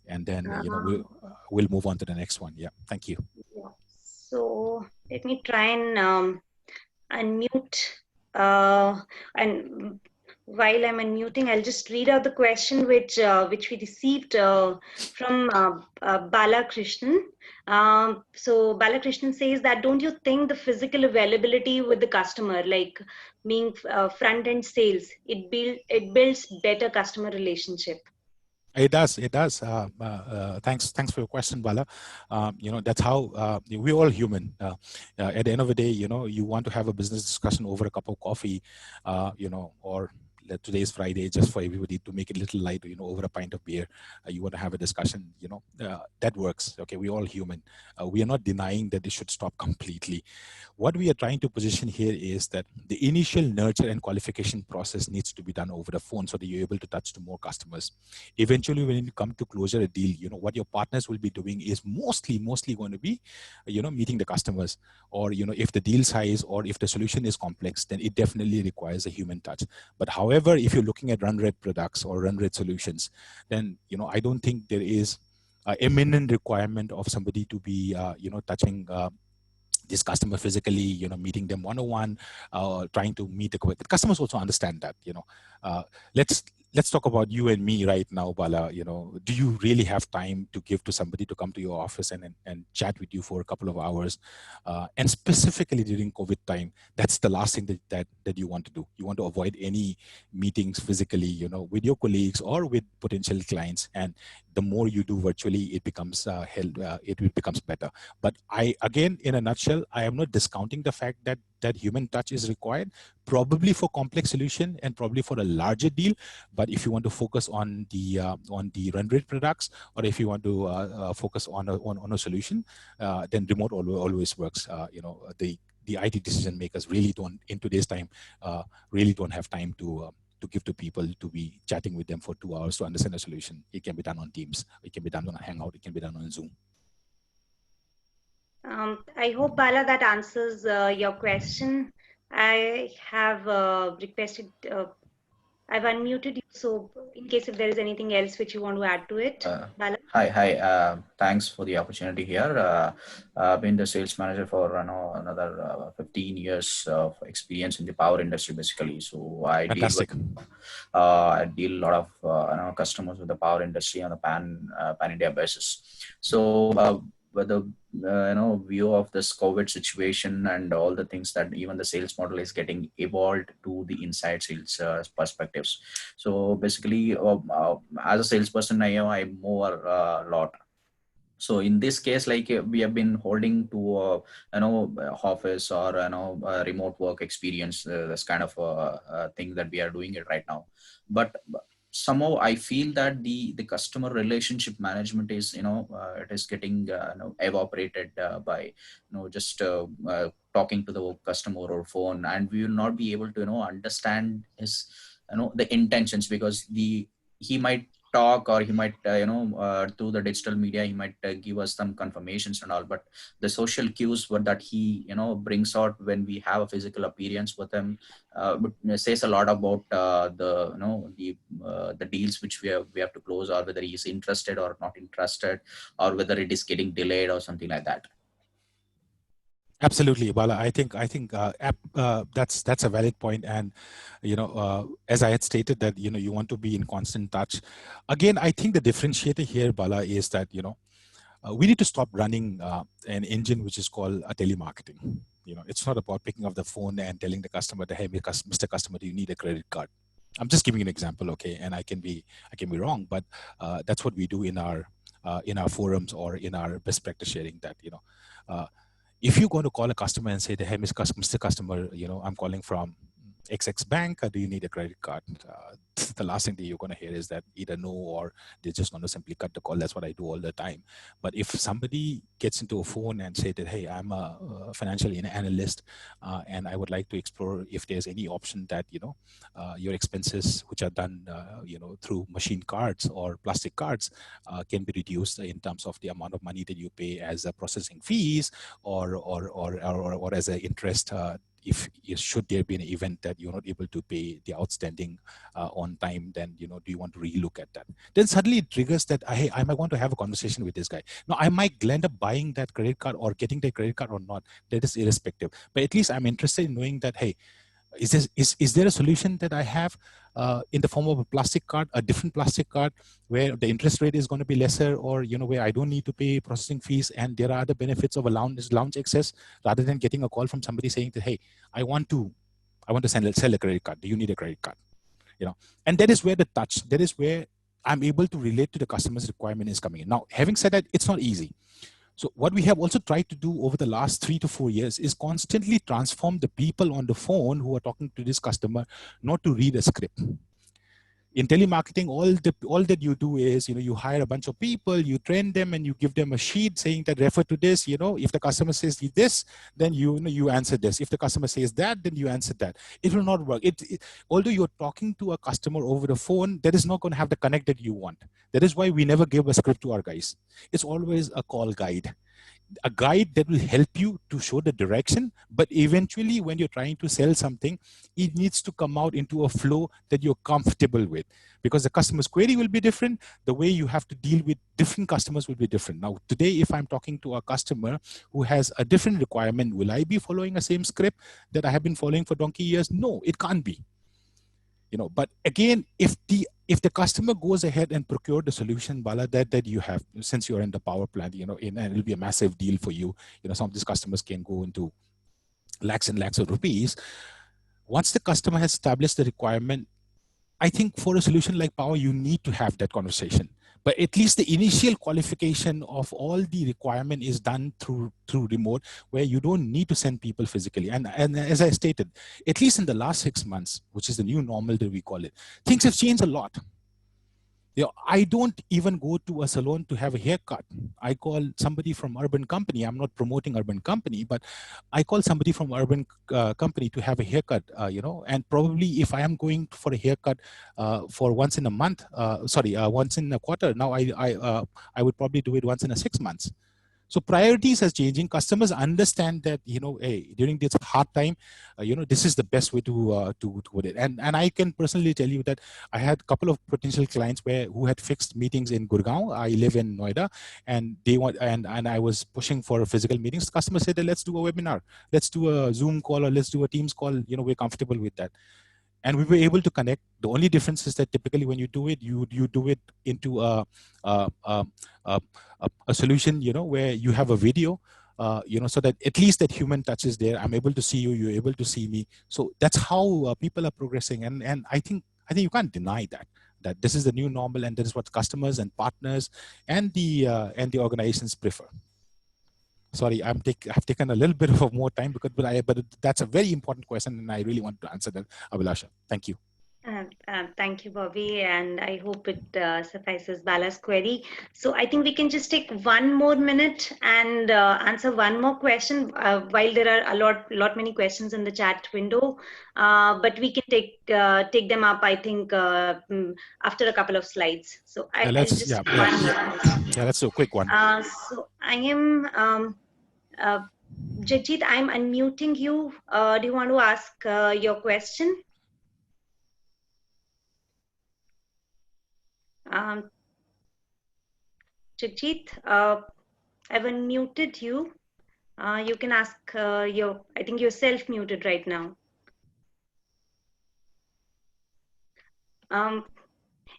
and then we'll move on to the next one. Yeah, thank you. Yeah. So let me try and unmute and. While I'm unmuting, I'll just read out the question which we received from Bala Krishnan. So Bala Krishnan says that, don't you think the physical availability with the customer, like being front-end sales, it builds better customer relationship? It does. Thanks for your question, Bala. That's how we're all human. At the end of the day, you want to have a business discussion over a cup of coffee, or today is Friday, just for everybody to make it a little light, over a pint of beer. You want to have a discussion, that works. Okay, we're all human. We are not denying that it should stop completely. What we are trying to position here is that the initial nurture and qualification process needs to be done over the phone so that you're able to touch to more customers. Eventually, when you come to closure a deal, what your partners will be doing is mostly going to be, meeting the customers, or, if the deal size or if the solution is complex, then it definitely requires a human touch. But however, if you're looking at run rate products or run rate solutions, then, I don't think there is an imminent requirement of somebody to be, touching this customer physically, meeting them one-on-one, trying to meet the customers also understand that, let's talk about you and me right now, Bala. Do you really have time to give to somebody to come to your office and chat with you for a couple of hours? And specifically during COVID time, that's the last thing that you want to do. You want to avoid any meetings physically, with your colleagues or with potential clients. And the more you do virtually, it becomes it becomes better. But again, in a nutshell, I am not discounting the fact that human touch is required, probably for complex solution and probably for a larger deal. But if you want to focus on the run rate products, or if you want to focus on a solution, then remote always works. The IT decision makers really don't, in today's time, really don't have time to give to people to be chatting with them for 2 hours to understand a solution. It can be done on Teams, it can be done on a Hangout, it can be done on Zoom. I hope, Bala, that answers your question. I have requested, I've unmuted you, so in case if there is anything else which you want to add to it, Bala. Hi. Thanks for the opportunity here. I've been the sales manager for another 15 years of experience in the power industry, basically. So I deal a lot of customers with the power industry on a pan India basis. So with the view of this COVID situation and all the things that even the sales model is getting evolved to the inside sales perspectives. So basically, as a salesperson, I move a lot. So in this case, like we have been holding to office or remote work experience, this kind of thing that we are doing it right now. But somehow I feel that the customer relationship management is it is getting evaporated by just talking to the customer over phone, and we will not be able to understand his the intentions, because he might talk, or he might through the digital media he might give us some confirmations and all, but the social cues that he brings out when we have a physical appearance with him says a lot about the deals which we have to close, or whether he is interested or not interested, or whether it is getting delayed or something like that. Absolutely, Bala. I think that's a valid point, and as I had stated that you want to be in constant touch. Again, I think the differentiator here, Bala, is that we need to stop running an engine which is called a telemarketing. It's not about picking up the phone and telling the customer that, hey, Mr. Customer, do you need a credit card? I'm just giving an example, okay, and I can be wrong, but that's what we do in our forums or in our best practice sharing. That if you're going to call a customer and say, hey, Mr. Customer, I'm calling from XX Bank, do you need a credit card? The last thing that you're going to hear is that either no, or they're just going to simply cut the call. That's what I do all the time. But if somebody gets into a phone and say that, hey, I'm a financial analyst, and I would like to explore if there's any option that, your expenses, which are done, through machine cards or plastic cards, can be reduced in terms of the amount of money that you pay as processing fees or as an interest, if should there be an event that you're not able to pay the outstanding on time, then do you want to relook at that? Then suddenly it triggers that, hey, I might want to have a conversation with this guy. Now I might end up buying that credit card or getting the credit card or not. That is irrespective. But at least I'm interested in knowing that, hey, is there a solution that I have in the form of a plastic card, a different plastic card, where the interest rate is going to be lesser, or where I don't need to pay processing fees, and there are other benefits of a lounge access, rather than getting a call from somebody saying that, hey, I want to sell a credit card. Do you need a credit card? And that is where that is where I'm able to relate to the customer's requirement is coming in. Now, having said that, it's not easy. So what we have also tried to do over the last 3 to 4 years is constantly transform the people on the phone who are talking to this customer not to read a script. In telemarketing, all that you do is, you hire a bunch of people, you train them, and you give them a sheet saying that refer to this. If the customer says this, then you answer this. If the customer says that, then you answer that. It will not work. Although you're talking to a customer over the phone, that is not going to have the connect that you want. That is why we never give a script to our guys. It's always a call guide. A guide that will help you to show the direction, but eventually when you're trying to sell something, it needs to come out into a flow that you're comfortable with, because the customer's query will be different. The way you have to deal with different customers will be different. Now, today, if I'm talking to a customer who has a different requirement, will I be following the same script that I have been following for donkey years? No, it can't be. But again, if the customer goes ahead and procure the solution, Bala, that you have, since you're in the power plant, and it'll be a massive deal for you. Some of these customers can go into lakhs and lakhs of rupees. Once the customer has established the requirement, I think for a solution like power, you need to have that conversation. But at least the initial qualification of all the requirement is done through remote, where you don't need to send people physically. And as I stated, at least in the last 6 months, which is the new normal that we call it, things have changed a lot. I don't even go to a salon to have a haircut. I call somebody from urban company. I'm not promoting urban company, but I call somebody from urban company to have a haircut, and probably if I am going for a haircut for once in a month, once in a quarter, now I would probably do it once in a 6 months. So priorities are changing. Customers understand that, hey, during this hard time, this is the best way to put it. And I can personally tell you that I had a couple of potential clients who had fixed meetings in Gurgaon. I live in Noida, and and I was pushing for physical meetings. Customers said, let's do a webinar, let's do a Zoom call, or let's do a Teams call. We're comfortable with that. And we were able to connect. The only difference is that typically when you do it, you do it into a solution, where you have a video, so that at least that human touch is there. I'm able to see you, you're able to see me. So that's how people are progressing. And I think you can't deny that this is the new normal, and that is what customers and partners and the organizations prefer. Sorry, I've taken a little bit of more time but that's a very important question, and I really want to answer that, Abhilasha. Thank you. Thank you, Bobby, and I hope it suffices Bala's query. So I think we can just take 1 more minute and answer one more question. While there are a lot many questions in the chat window, but we can take them up. I think after a couple of slides. So I'll just let's do a quick one. So I am Jagjeet. I'm unmuting you. Do you want to ask your question? Jagjeet, I've unmuted you. You can ask I think you're self-muted right now.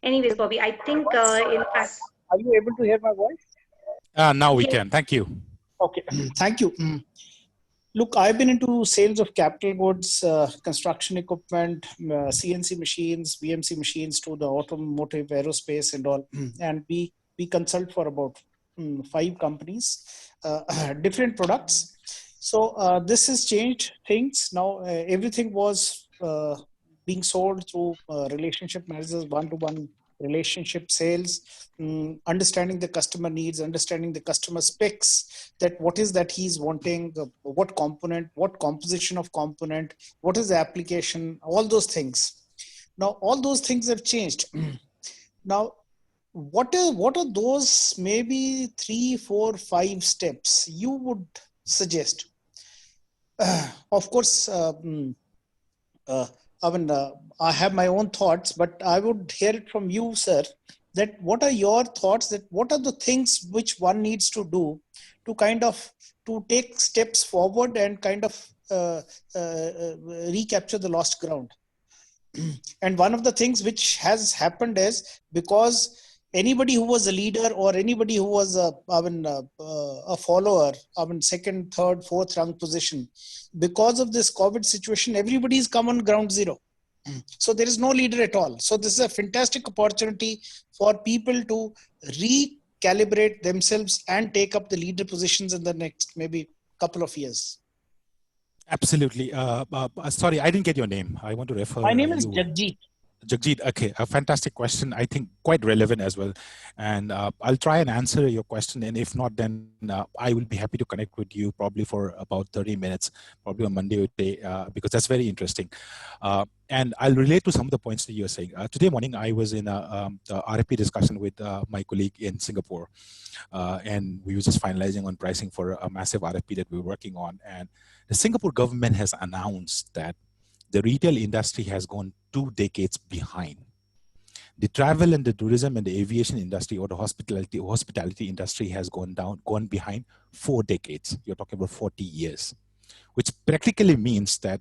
Anyways, Bobby, I think in fact. Are you able to hear my voice? Now we can. Thank you. Okay, thank you. Look, I've been into sales of capital goods, construction equipment, CNC machines, VMC machines to the automotive, aerospace and all. And we consult for about 5 companies, different products. So this has changed things. Now everything was being sold through relationship managers, one-to-one relationship sales, understanding the customer needs, understanding the customer specs, that what is that he's wanting, what component, what composition of component, what is the application, all those things. Now, all those things have changed. Now, what are those maybe 3, 4, 5 steps you would suggest? Of course, I have my own thoughts, but I would hear it from you, sir, that what are your thoughts, that what are the things which one needs to do to kind of to take steps forward and kind of recapture the lost ground. And one of the things which has happened is because anybody who was a leader or anybody who was a follower, second, third, fourth rung position, because of this COVID situation, everybody's come on ground zero. So there is no leader at all. So this is a fantastic opportunity for people to recalibrate themselves and take up the leader positions in the next maybe couple of years. Absolutely. Sorry, I didn't get your name. I want to refer. My name is Jagjeet. Jagjeet, okay, a fantastic question. I think quite relevant as well. And I'll try and answer your question. And if not, then I will be happy to connect with you probably for about 30 minutes, probably on Monday or day, because that's very interesting. And I'll relate to some of the points that you're saying. Today morning, I was in a RFP discussion with my colleague in Singapore. And we were just finalizing on pricing for a massive RFP that we were working on. And the Singapore government has announced that the retail industry has gone 2 decades behind. The travel and the tourism and the aviation industry or the hospitality industry has gone behind 4 decades. You're talking about 40 years, which practically means that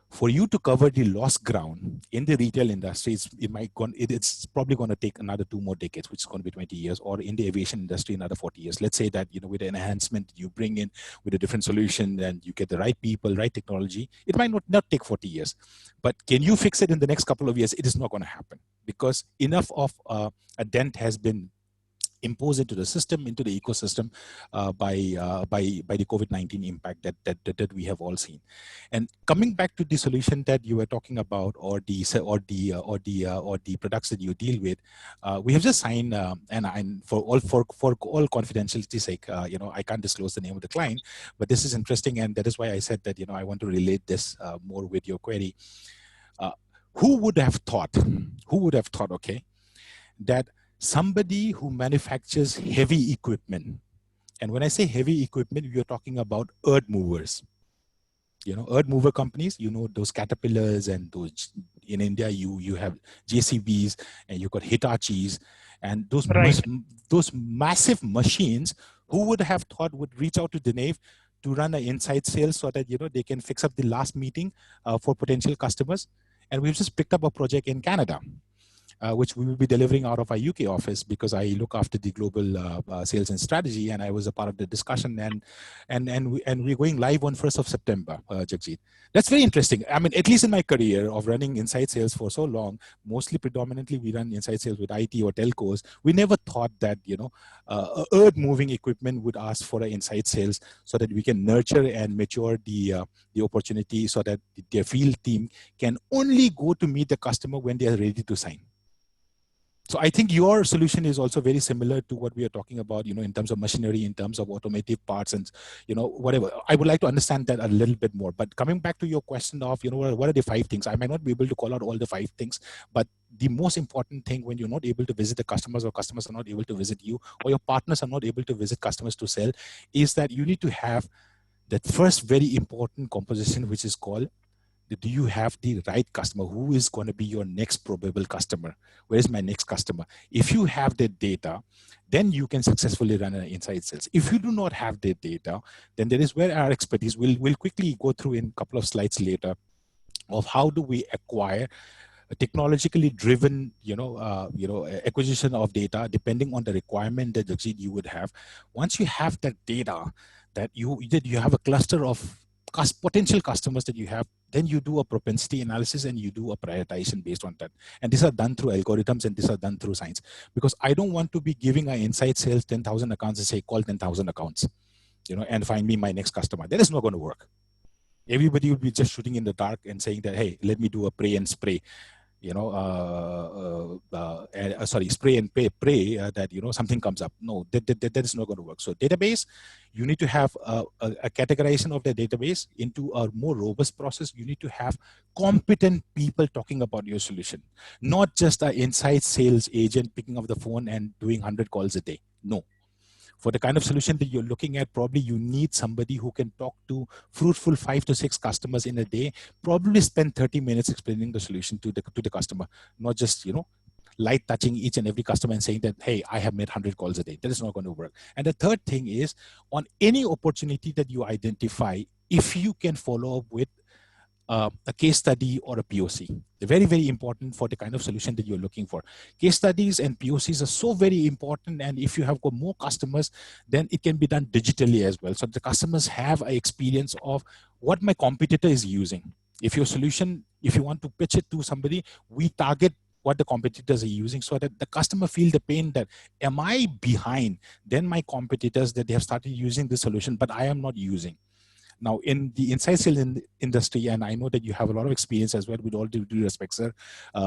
for you to cover the lost ground in the retail industry, it's probably going to take another 2 more decades, which is going to be 20 years, or in the aviation industry, another 40 years. Let's say that, with an enhancement you bring in with a different solution and you get the right people, right technology, it might not take 40 years. But can you fix it in the next couple of years? It is not going to happen because enough of a dent has been imposed into the system, into the ecosystem by the COVID-19 impact that we have all seen. And coming back to the solution that you were talking about, or the products that you deal with, we have just signed, and for all confidentiality sake, I can't disclose the name of the client, but this is interesting, and that is why I said that I want to relate this more with your query. Who would have thought? Okay, that somebody who manufactures heavy equipment, and when I say heavy equipment, we are talking about earth movers. Earth mover companies, those Caterpillars, and those in India, you have JCBs, and you got Hitachis, and those those massive machines. Who would have thought would reach out to Denave to run an inside sales so that they can fix up the last meeting for potential customers? And we've just picked up a project in Canada. which we will be delivering out of our UK office, because I look after the global sales and strategy, and I was a part of the discussion. And we're going live on 1st of September, Jagjit. That's very interesting. I mean, at least in my career of running inside sales for so long, mostly predominantly we run inside sales with IT or telcos. We never thought that, you know, earth moving equipment would ask for an inside sales so that we can nurture and mature the opportunity, so that their field team can only go to meet the customer when they are ready to sign. So I think your solution is also very similar to what we are talking about, you know, in terms of machinery, in terms of automotive parts, and, you know, whatever. I would like to understand that a little bit more. But coming back to your question of, you know, what are the 5 things? I might not be able to call out all the 5 things, but the most important thing when you're not able to visit the customers, or customers are not able to visit you, or your partners are not able to visit customers to sell, is that you need to have that first very important composition, which is called, do you have the right customer? Who is going to be your next probable customer? Where is my next customer? If you have the data, then you can successfully run an inside sales. If you do not have the data, then there is where our expertise will quickly go through in a couple of slides later of how do we acquire a technologically driven, acquisition of data, depending on the requirement that you would have. Once you have that data, that you have a cluster of potential customers that you have, then you do a propensity analysis and you do a prioritization based on that. And these are done through algorithms, and these are done through science, because I don't want to be giving an inside sales 10,000 accounts and say, call 10,000 accounts, and find me my next customer. That is not going to work. Everybody will be just shooting in the dark and saying that, hey, let me do a pray and spray. Spray and pray that, something comes up. No, that is not going to work. So database, you need to have a categorization of the database into a more robust process. You need to have competent people talking about your solution, not just an inside sales agent picking up the phone and doing 100 calls a day. No. For the kind of solution that you're looking at, probably you need somebody who can talk to fruitful 5 to 6 customers in a day, probably spend 30 minutes explaining the solution to the customer, not just, light touching each and every customer and saying that, hey, I have made 100 calls a day. That is not going to work. And the third thing is, on any opportunity that you identify, if you can follow up with a case study or a POC. They're very, very important for the kind of solution that you're looking for. Case studies and POCs are so very important. And if you have got more customers, then it can be done digitally as well. So the customers have an experience of what my competitor is using. If your solution, if you want to pitch it to somebody, we target what the competitors are using, so that the customer feel the pain that, am I behind than my competitors that they have started using this solution, but I am not using. Now, in the inside sales industry, and I know that you have a lot of experience as well, with all due respect, sir,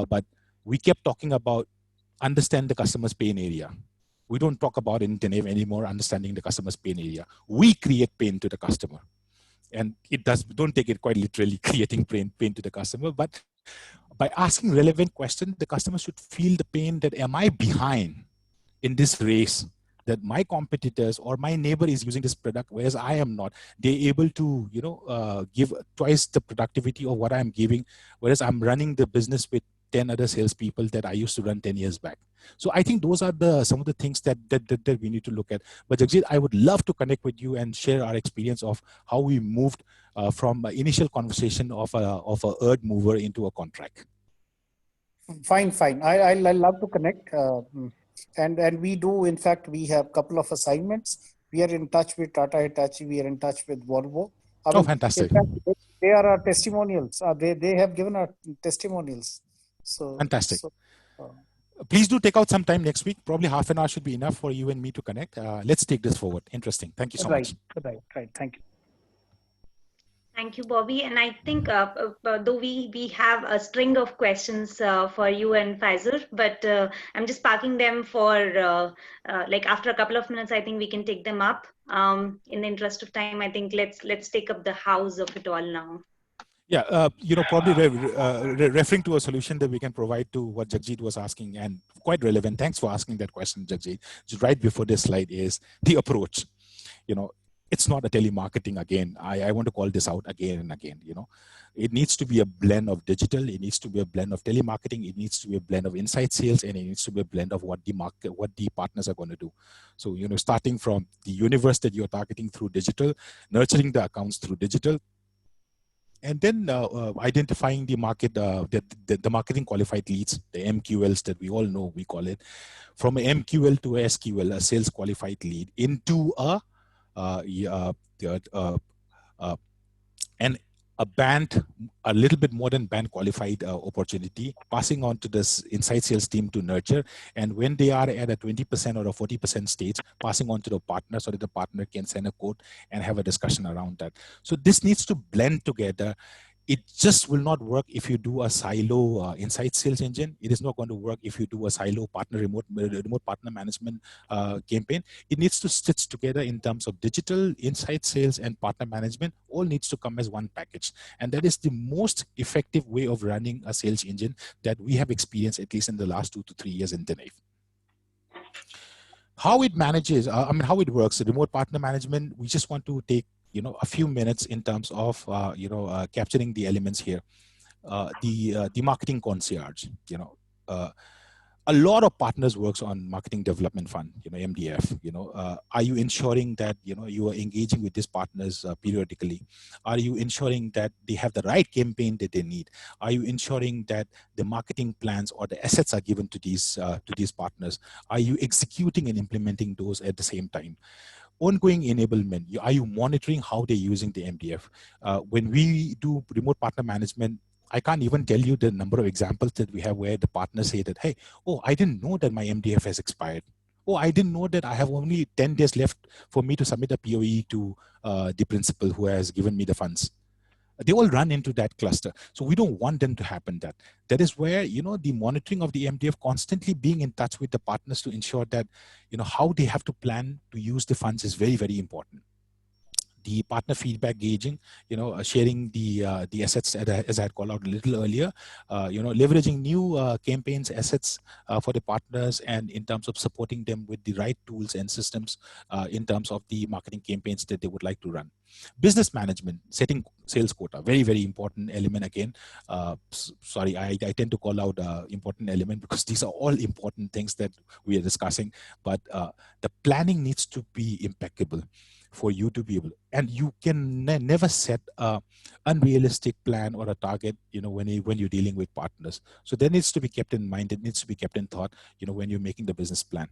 but we kept talking about understand the customer's pain area. We don't talk about in Denave anymore, understanding the customer's pain area. We create pain to the customer. And don't take it quite literally, creating pain to the customer, but by asking relevant questions, the customer should feel the pain that, am I behind in this race? That my competitors or my neighbor is using this product, whereas I am not. They're able to, give twice the productivity of what I'm giving, whereas I'm running the business with 10 other salespeople that I used to run 10 years back. So I think those are some of the things that we need to look at. But Jagjit, I would love to connect with you and share our experience of how we moved from initial conversation of a earth mover into a contract. Fine. I love to connect. And we do, in fact, we have a couple of assignments. We are in touch with Tata Hitachi. We are in touch with Volvo. Fantastic. In fact, they are our testimonials. They have given our testimonials. So fantastic. Please do take out some time next week. Probably half an hour should be enough for you and me to connect. Let's take this forward. Interesting. Thank you so much. Right. Thank you. Thank you, Bobby. And I think though we have a string of questions for you and Faisal, but I'm just parking them for after a couple of minutes. I think we can take them up. In the interest of time, I think let's take up the house of it all now. Yeah, probably referring to a solution that we can provide to what Jagjit was asking, and quite relevant. Thanks for asking that question, Jagjit. Just right before this slide is the approach. It's not a telemarketing again. I want to call this out again and again. It needs to be a blend of digital. It needs to be a blend of telemarketing. It needs to be a blend of inside sales, and it needs to be a blend of what the partners are going to do. So, starting from the universe that you're targeting through digital, nurturing the accounts through digital, And then identifying the market, the marketing qualified leads, the MQLs that we all know, we call it, from a MQL to a SQL, a sales qualified lead, into a band, a little bit more than band qualified opportunity, passing on to this inside sales team to nurture. And when they are at a 20% or a 40% stage, passing on to the partner so that the partner can send a quote and have a discussion around that. So this needs to blend together. It just will not work if you do a silo inside sales engine. It is not going to work if you do a silo partner remote partner management campaign. It needs to stitch together in terms of digital, inside sales, and partner management. All needs to come as one package. And that is the most effective way of running a sales engine that we have experienced, at least in the last 2 to 3 years in Denave. How it manages, how it works, the remote partner management, we just want to take a few minutes in terms of capturing the elements here. The marketing concierge, a lot of partners works on marketing development fund, MDF. Are you ensuring that you are engaging with these partners periodically? Are you ensuring that they have the right campaign that they need? Are you ensuring that the marketing plans or the assets are given to these partners? Are you executing and implementing those at the same time? Ongoing enablement, are you monitoring how they're using the MDF? When we do remote partner management, I can't even tell you the number of examples that we have where the partners say that, hey, oh, I didn't know that my MDF has expired. Oh, I didn't know that I have only 10 days left for me to submit a POE to the principal who has given me the funds. They all run into that cluster. So we don't want them to happen. That is where, the monitoring of the MDF, constantly being in touch with the partners to ensure that, how they have to plan to use the funds is very, very important. The partner feedback gauging, sharing the assets as I had called out a little earlier, leveraging new campaigns, assets for the partners, and in terms of supporting them with the right tools and systems in terms of the marketing campaigns that they would like to run. Business management, setting sales quota, very, very important element again. Sorry, I tend to call out important element because these are all important things that we are discussing, but the planning needs to be impeccable for you to be able, and you can never set a unrealistic plan or a target, when you're dealing with partners. So that needs to be kept in mind. It needs to be kept in thought, when you're making the business plan.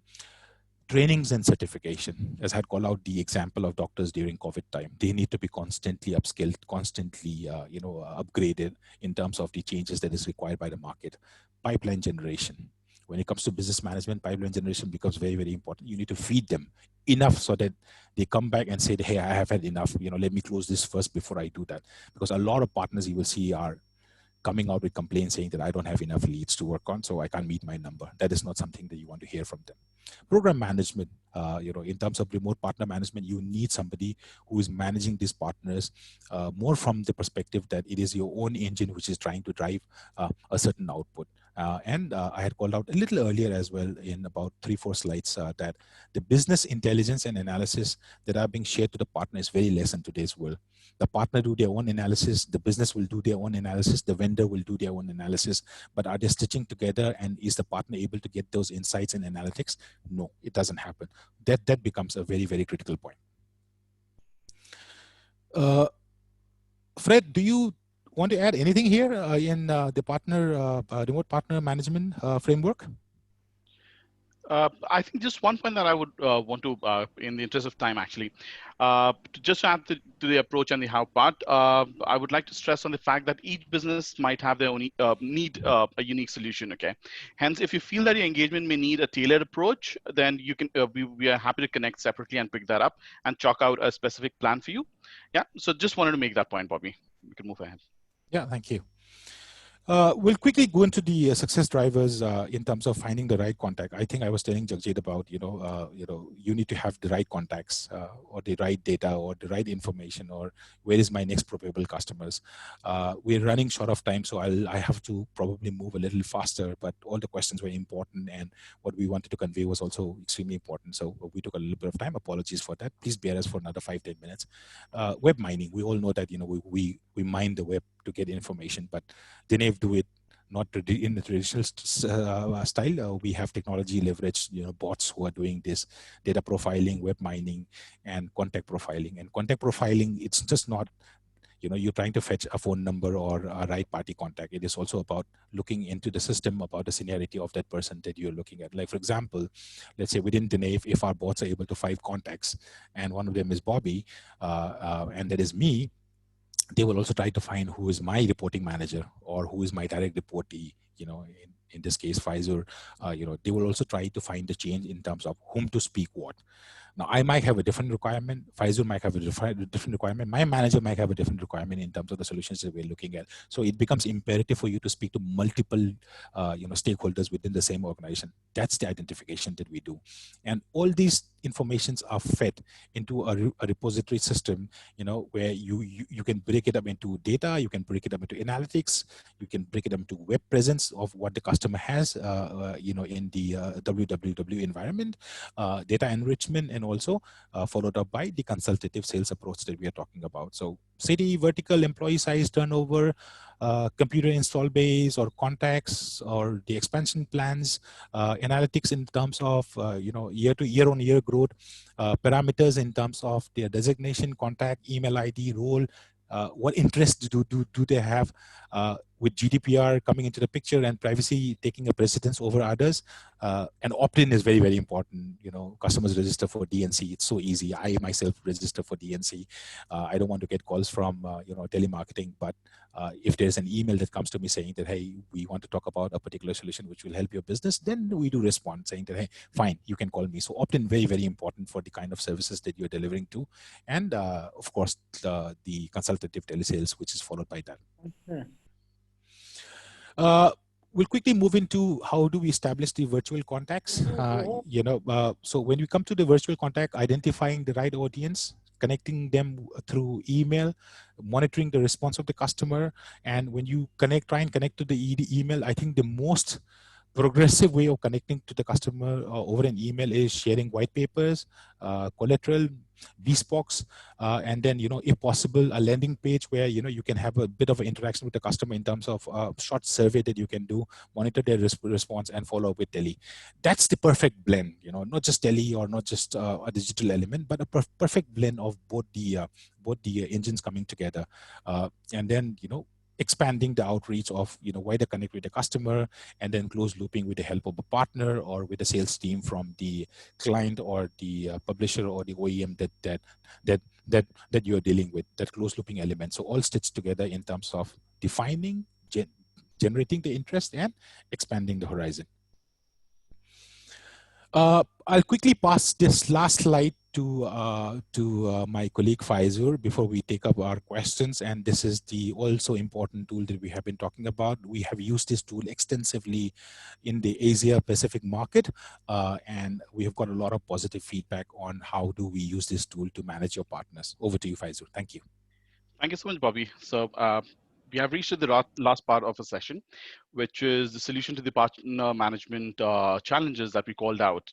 Trainings and certification, as I had called out the example of doctors during COVID time, they need to be constantly upskilled, constantly, upgraded in terms of the changes that is required by the market. Pipeline generation. When it comes to business management, pipeline generation becomes very, very important. You need to feed them enough so that they come back and say, hey, I have had enough. Let me close this first before I do that. Because a lot of partners you will see are coming out with complaints saying that I don't have enough leads to work on, so I can't meet my number. That is not something that you want to hear from them. Program management, in terms of remote partner management, you need somebody who is managing these partners more from the perspective that it is your own engine which is trying to drive a certain output. And I had called out a little earlier as well in about 3-4 slides that the business intelligence and analysis that are being shared to the partner is very less in today's world. The partner do their own analysis, the business will do their own analysis, the vendor will do their own analysis, but are they stitching together, and is the partner able to get those insights and analytics? No, it doesn't happen. That becomes a very, very critical point. Fred, do you want to add anything here in the partner remote partner management framework? I think just one point that I would want to, in the interest of time, actually, to just add to the approach and the how part, I would like to stress on the fact that each business might have their own need a unique solution. Okay, hence, if you feel that your engagement may need a tailored approach, then you can we are happy to connect separately and pick that up and chalk out a specific plan for you. Yeah, so just wanted to make that point, Bobby. We can move ahead. Yeah, thank you. We'll quickly go into the success drivers in terms of finding the right contact. I think I was telling Jagjit about, you need to have the right contacts or the right data or the right information, or where is my next probable customers. We're running short of time, so I have to probably move a little faster, but all the questions were important and what we wanted to convey was also extremely important. So we took a little bit of time. Apologies for that. Please bear us for another 5-10 minutes. Web mining. We all know that, we mine the web to get information, but Denave do it not in the traditional style. We have technology leverage, bots who are doing this data profiling, web mining, and contact profiling. And contact profiling, it's just not, you're trying to fetch a phone number or a right party contact. It is also about looking into the system about the seniority of that person that you're looking at. Like, for example, let's say within Denave, if our bots are able to 5 contacts and one of them is Bobby, and that is me, they will also try to find who is my reporting manager or who is my direct reportee, in this case, Pfizer. They will also try to find the change in terms of whom to speak what. Now, I might have a different requirement. Pfizer might have a different requirement. My manager might have a different requirement in terms of the solutions that we're looking at. So it becomes imperative for you to speak to multiple, stakeholders within the same organization. That's the identification that we do. And all these informations are fed into a repository system, where you can break it up into data, you can break it up into analytics, you can break it up into web presence of what the customer has, in the www environment, data enrichment, and also followed up by the consultative sales approach that we are talking about. So city, vertical, employee size, turnover, computer install base or contacts or the expansion plans, analytics in terms of, year on year growth, parameters in terms of their designation, contact, email ID, role, what interests do they have, with GDPR coming into the picture and privacy taking a precedence over others. And opt-in is very, very important. Customers register for DNC. It's so easy. I myself register for DNC. I don't want to get calls from, telemarketing, but if there's an email that comes to me saying that, hey, we want to talk about a particular solution which will help your business, then we do respond saying that, hey, fine, you can call me. So opt-in, very, very important for the kind of services that you're delivering to. And of course, the consultative telesales, which is followed by that. We'll quickly move into how do we establish the virtual contacts. So when we come to the virtual contact, identifying the right audience, connecting them through email, monitoring the response of the customer. And when you try and connect to the email, I think the most progressive way of connecting to the customer over an email is sharing white papers, collateral, bespokes, and then, if possible, a landing page where, you can have a bit of an interaction with the customer in terms of a short survey that you can do, monitor their response, and follow up with tele. That's the perfect blend, not just tele or not just a digital element, but a perfect blend of both the engines coming together. And then, expanding the outreach of, wider connect with the customer, and then close looping with the help of a partner or with the sales team from the client or the publisher or the OEM that you're dealing with, that close looping element. So all stitched together in terms of defining, generating the interest, and expanding the horizon. I'll quickly pass this last slide to my colleague Pfizer before we take up our questions. And this is the also important tool that we have been talking about. We have used this tool extensively in the Asia Pacific market, and we have got a lot of positive feedback on how do we use this tool to manage your partners. Over to you, Pfizer. Thank you. Thank you so much, Bobby. So we have reached the last part of a session, which is the solution to the partner management challenges that we called out.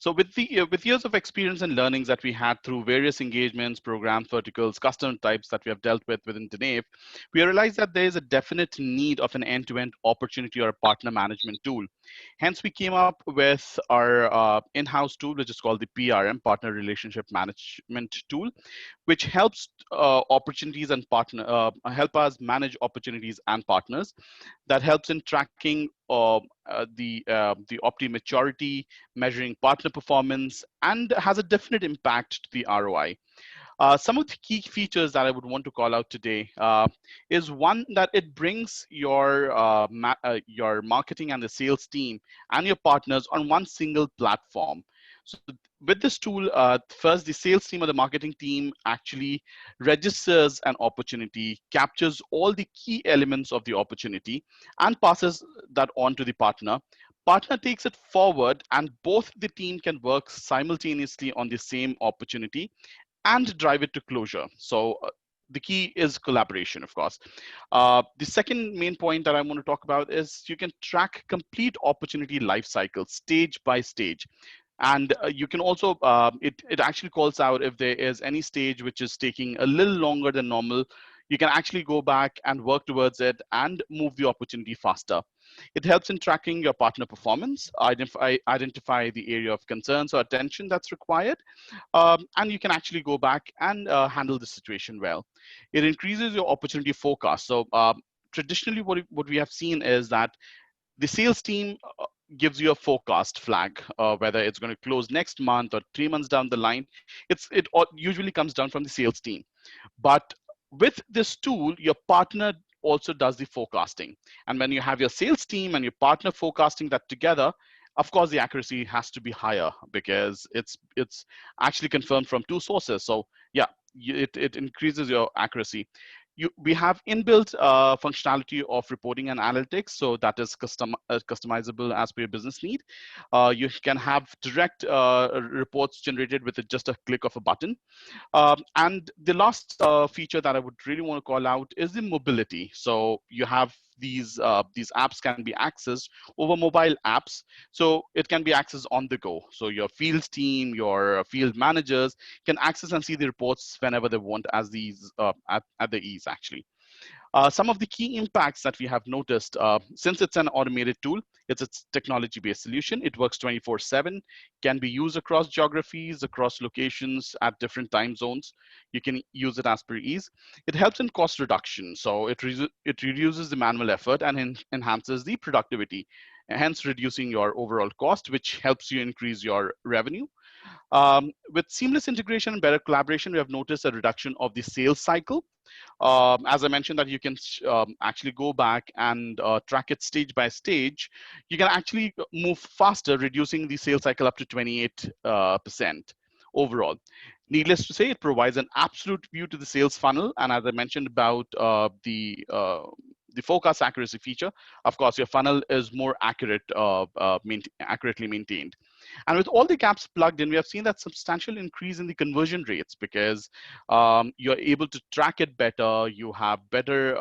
So with years of experience and learnings that we had through various engagements, programs, verticals, customer types that we have dealt with within Denave, we realized that there is a definite need of an end-to-end opportunity or a partner management tool. Hence, we came up with our in-house tool, which is called the PRM, Partner Relationship Management Tool, which helps opportunities and help us manage opportunities and partners. That helps in tracking the opti maturity, measuring partner performance, and has a definite impact to the ROI. Some of the key features that I would want to call out today is one, that it brings your marketing and the sales team and your partners on one single platform. So with this tool, first the sales team or the marketing team actually registers an opportunity, captures all the key elements of the opportunity, and passes that on to the partner. Partner takes it forward, and both the team can work simultaneously on the same opportunity and drive it to closure. So the key is collaboration, of course. The second main point that I want to talk about is you can track complete opportunity life cycle, stage by stage. And you can also, it actually calls out if there is any stage which is taking a little longer than normal. You can actually go back and work towards it and move the opportunity faster. It helps in tracking your partner performance, identify the area of concerns or attention that's required, and you can actually go back and handle the situation well. It increases your opportunity forecast. So traditionally, what we have seen is that the sales team gives you a forecast flag, whether it's going to close next month or 3 months down the line. It usually comes down from the sales team. But with this tool, your partner also does the forecasting. And when you have your sales team and your partner forecasting that together, of course, the accuracy has to be higher because it's actually confirmed from two sources. So yeah, it increases your accuracy. We have inbuilt functionality of reporting and analytics, so that is customizable as per your business need. You can have direct reports generated with just a click of a button. And the last feature that I would really want to call out is the mobility. So you have these apps can be accessed over mobile apps. So it can be accessed on the go. So your field team, your field managers can access and see the reports whenever they want as these at the ease actually. Some of the key impacts that we have noticed, since it's an automated tool, it's a technology-based solution. It works 24/7, can be used across geographies, across locations, at different time zones. You can use it as per ease. It helps in cost reduction. So it reduces the manual effort and enhances the productivity, hence reducing your overall cost, which helps you increase your revenue. With seamless integration and better collaboration, we have noticed a reduction of the sales cycle. As I mentioned that you can actually go back and track it stage by stage. You can actually move faster, reducing the sales cycle up to 28% overall. Needless to say, it provides an absolute view to the sales funnel. And as I mentioned about the forecast accuracy feature, of course, your funnel is more accurate, accurately maintained. And with all the gaps plugged in, we have seen that substantial increase in the conversion rates because you're able to track it better. You have better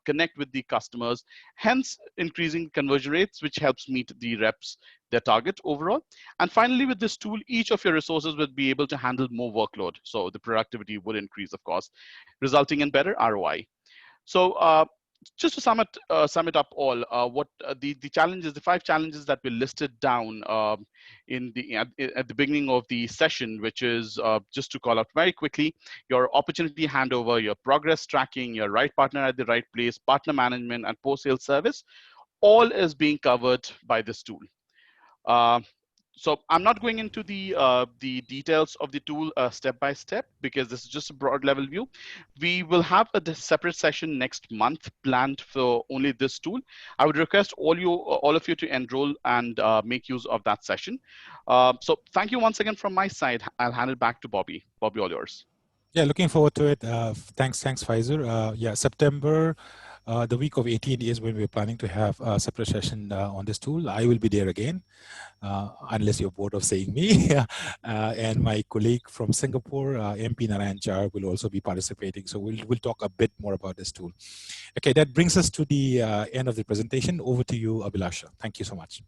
connect with the customers, hence increasing conversion rates, which helps meet the reps their target overall. And finally, with this tool, each of your resources would be able to handle more workload. So the productivity would increase, of course, resulting in better ROI. So just to sum it up all, what the challenges, the 5 challenges that we listed down at the beginning of the session, which is just to call out very quickly: your opportunity handover, your progress tracking, your right partner at the right place, partner management, and post-sales service, all is being covered by this tool. So I'm not going into the details of the tool step by step because this is just a broad level view. We will have a separate session next month planned for only this tool. I would request all of you to enroll and make use of that session. So thank you once again from my side. I'll hand it back to Bobby. Bobby, all yours. Yeah, looking forward to it. Thanks, Faizur. Yeah, September, the week of 18 is when we're planning to have a separate session on this tool. I will be there again, unless you're bored of seeing me. And my colleague from Singapore, MP Narayan Char, will also be participating. So we'll talk a bit more about this tool. Okay, that brings us to the end of the presentation. Over to you, Abhilasha. Thank you so much.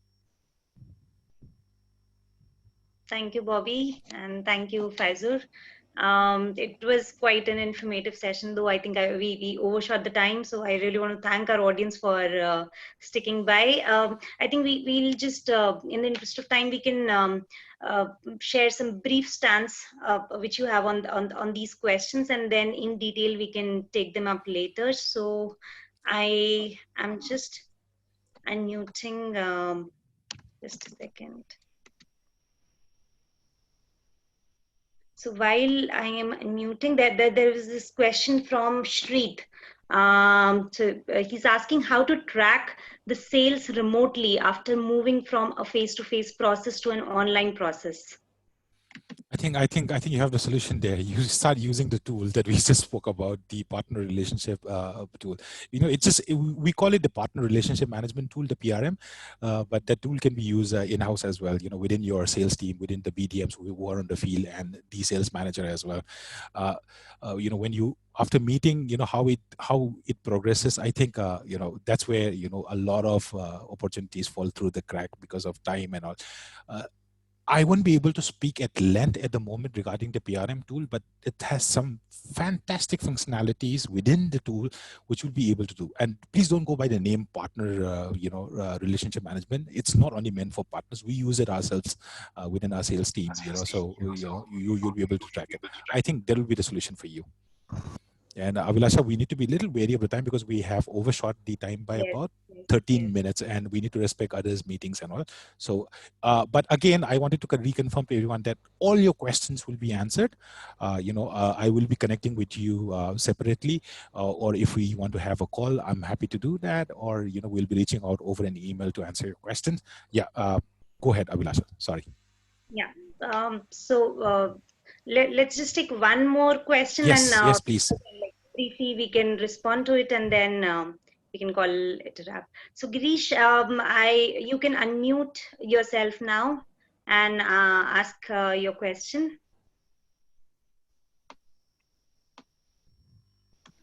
Thank you, Bobby, and thank you, Faizur. It was quite an informative session, though I think we overshot the time. So I really want to thank our audience for sticking by. I think we'll just, in the interest of time, we can share some brief stance which you have on these questions, and then in detail we can take them up later. So I am just unmuting. Just a second. So while I am unmuting, there is this question from Shreet. He's asking how to track the sales remotely after moving from a face-to-face process to an online process. I think you have the solution there. You start using the tool that we just spoke about, the partner relationship tool. You know, we call it the partner relationship management tool, the PRM, but that tool can be used in-house as well. You know, within your sales team, within the BDMs who are on the field, and the sales manager as well. You know, when you after meeting, you know how it progresses. I think you know, that's where, you know, a lot of opportunities fall through the crack because of time and all. I won't be able to speak at length at the moment regarding the PRM tool, but it has some fantastic functionalities within the tool, which will be able to do. And please don't go by the name partner, relationship management. It's not only meant for partners. We use it ourselves within our sales team, so you'll be able to track it. I think that will be the solution for you. And Abhilasha, we need to be a little wary of the time because we have overshot the time by about 13 minutes, and we need to respect others' meetings and all. So, but again, I wanted to reconfirm to everyone that all your questions will be answered. I will be connecting with you separately, or if we want to have a call, I'm happy to do that. Or we'll be reaching out over an email to answer your questions. Yeah, go ahead, Abhilasha. Sorry. Yeah. Let's just take one more question. Yes, and yes, please. Briefly, we can respond to it, and then we can call it a wrap. So Girish, you can unmute yourself now and ask your question.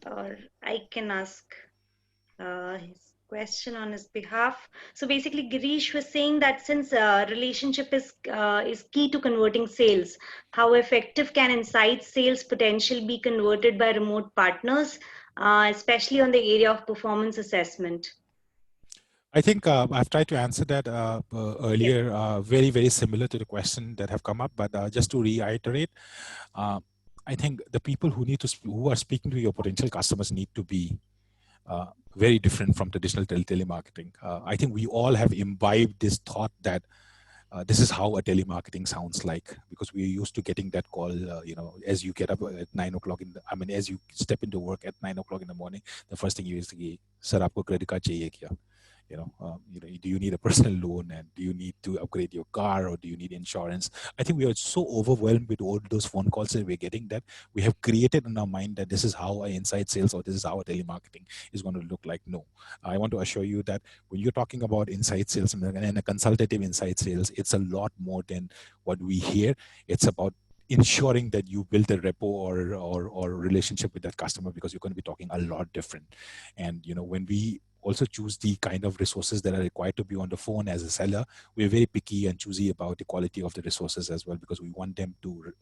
Or I can ask his question on his behalf. So basically, Girish was saying that since relationship is key to converting sales, how effective can inside sales potential be converted by remote partners, especially on the area of performance assessment? I think I've tried to answer that earlier, very, very similar to the question that have come up, but just to reiterate, I think the people who are speaking to your potential customers need to be very different from traditional telemarketing. I think we all have imbibed this thought that this is how a telemarketing sounds like, because we're used to getting that call, as you get up at 9 o'clock as you step into work at 9 o'clock in the morning, the first thing you is, sir, aapko credit card chahiye kya? Do you need a personal loan, and do you need to upgrade your car, or do you need insurance? I think we are so overwhelmed with all those phone calls that we're getting that we have created in our mind that this is how our inside sales or this is how our telemarketing is going to look like. No, I want to assure you that when you're talking about inside sales and a consultative inside sales, it's a lot more than what we hear. It's about ensuring that you build a rapport or relationship with that customer, because you're going to be talking a lot different. And when we also choose the kind of resources that are required to be on the phone as a seller, we're very picky and choosy about the quality of the resources as well, because we want them to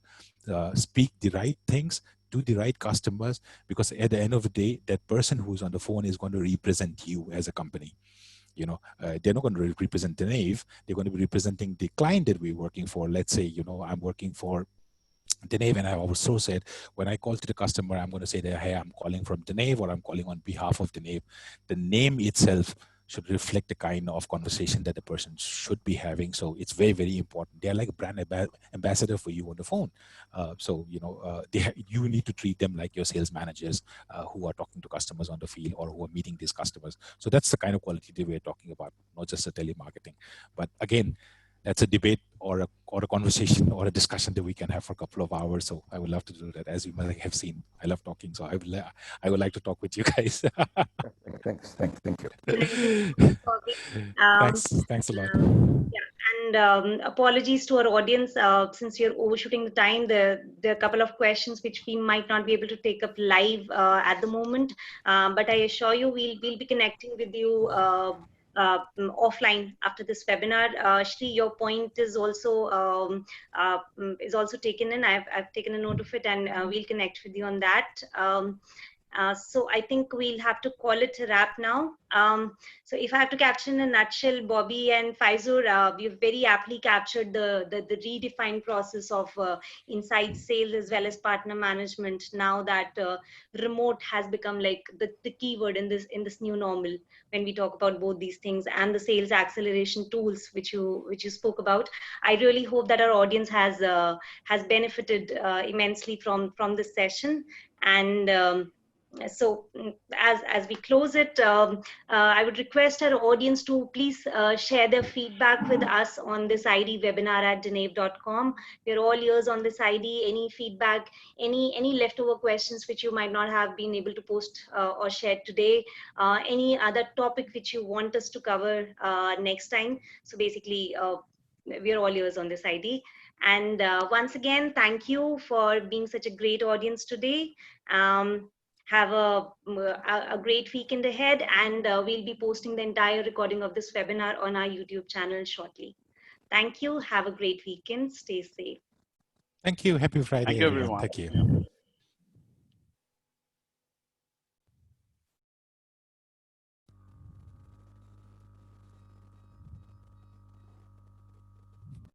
speak the right things to the right customers, because at the end of the day, that person who's on the phone is going to represent you as a company. They're not going to represent Denave. They're going to be representing the client that we're working for. Let's say, I'm working for Denave, and I also said, when I call to the customer, I'm going to say that, hey, I'm calling from Denave, or I'm calling on behalf of Denave. The name itself should reflect the kind of conversation that the person should be having. So it's very, very important. They're like a brand ambassador for you on the phone. You need to treat them like your sales managers who are talking to customers on the field, or who are meeting these customers. So that's the kind of quality that we're talking about, not just a telemarketing. But again, that's a debate or a conversation or a discussion that we can have for a couple of hours. So I would love to do that. As you might have seen, I love talking. So I would like to talk with you guys. Thanks. Thank you. Thanks a lot. And apologies to our audience, since you're overshooting the time. There are a couple of questions which we might not be able to take up live at the moment, but I assure you we'll be connecting with you offline after this webinar. Shri, your point is also taken in. I've taken a note of it, and we'll connect with you on that. So I think we'll have to call it a wrap now. So if I have to capture in a nutshell, Bobby and Faizur, you've very aptly captured the redefined process of inside sales as well as partner management, now that remote has become like the keyword in this new normal when we talk about both these things, and the sales acceleration tools which you spoke about. I really hope that our audience has benefited immensely from this session. And so as we close it, I would request our audience to please share their feedback with us on this ID, webinar@denave.com. We're all ears on this ID. Any feedback, any leftover questions which you might not have been able to post or share today, any other topic which you want us to cover next time. So basically, we're all ears on this ID. And once again, thank you for being such a great audience today. Have a great weekend ahead, and we'll be posting the entire recording of this webinar on our YouTube channel shortly. Thank you. Have a great weekend. Stay safe. Thank you. Happy Friday, Thank you, everyone. everyone. Thank you.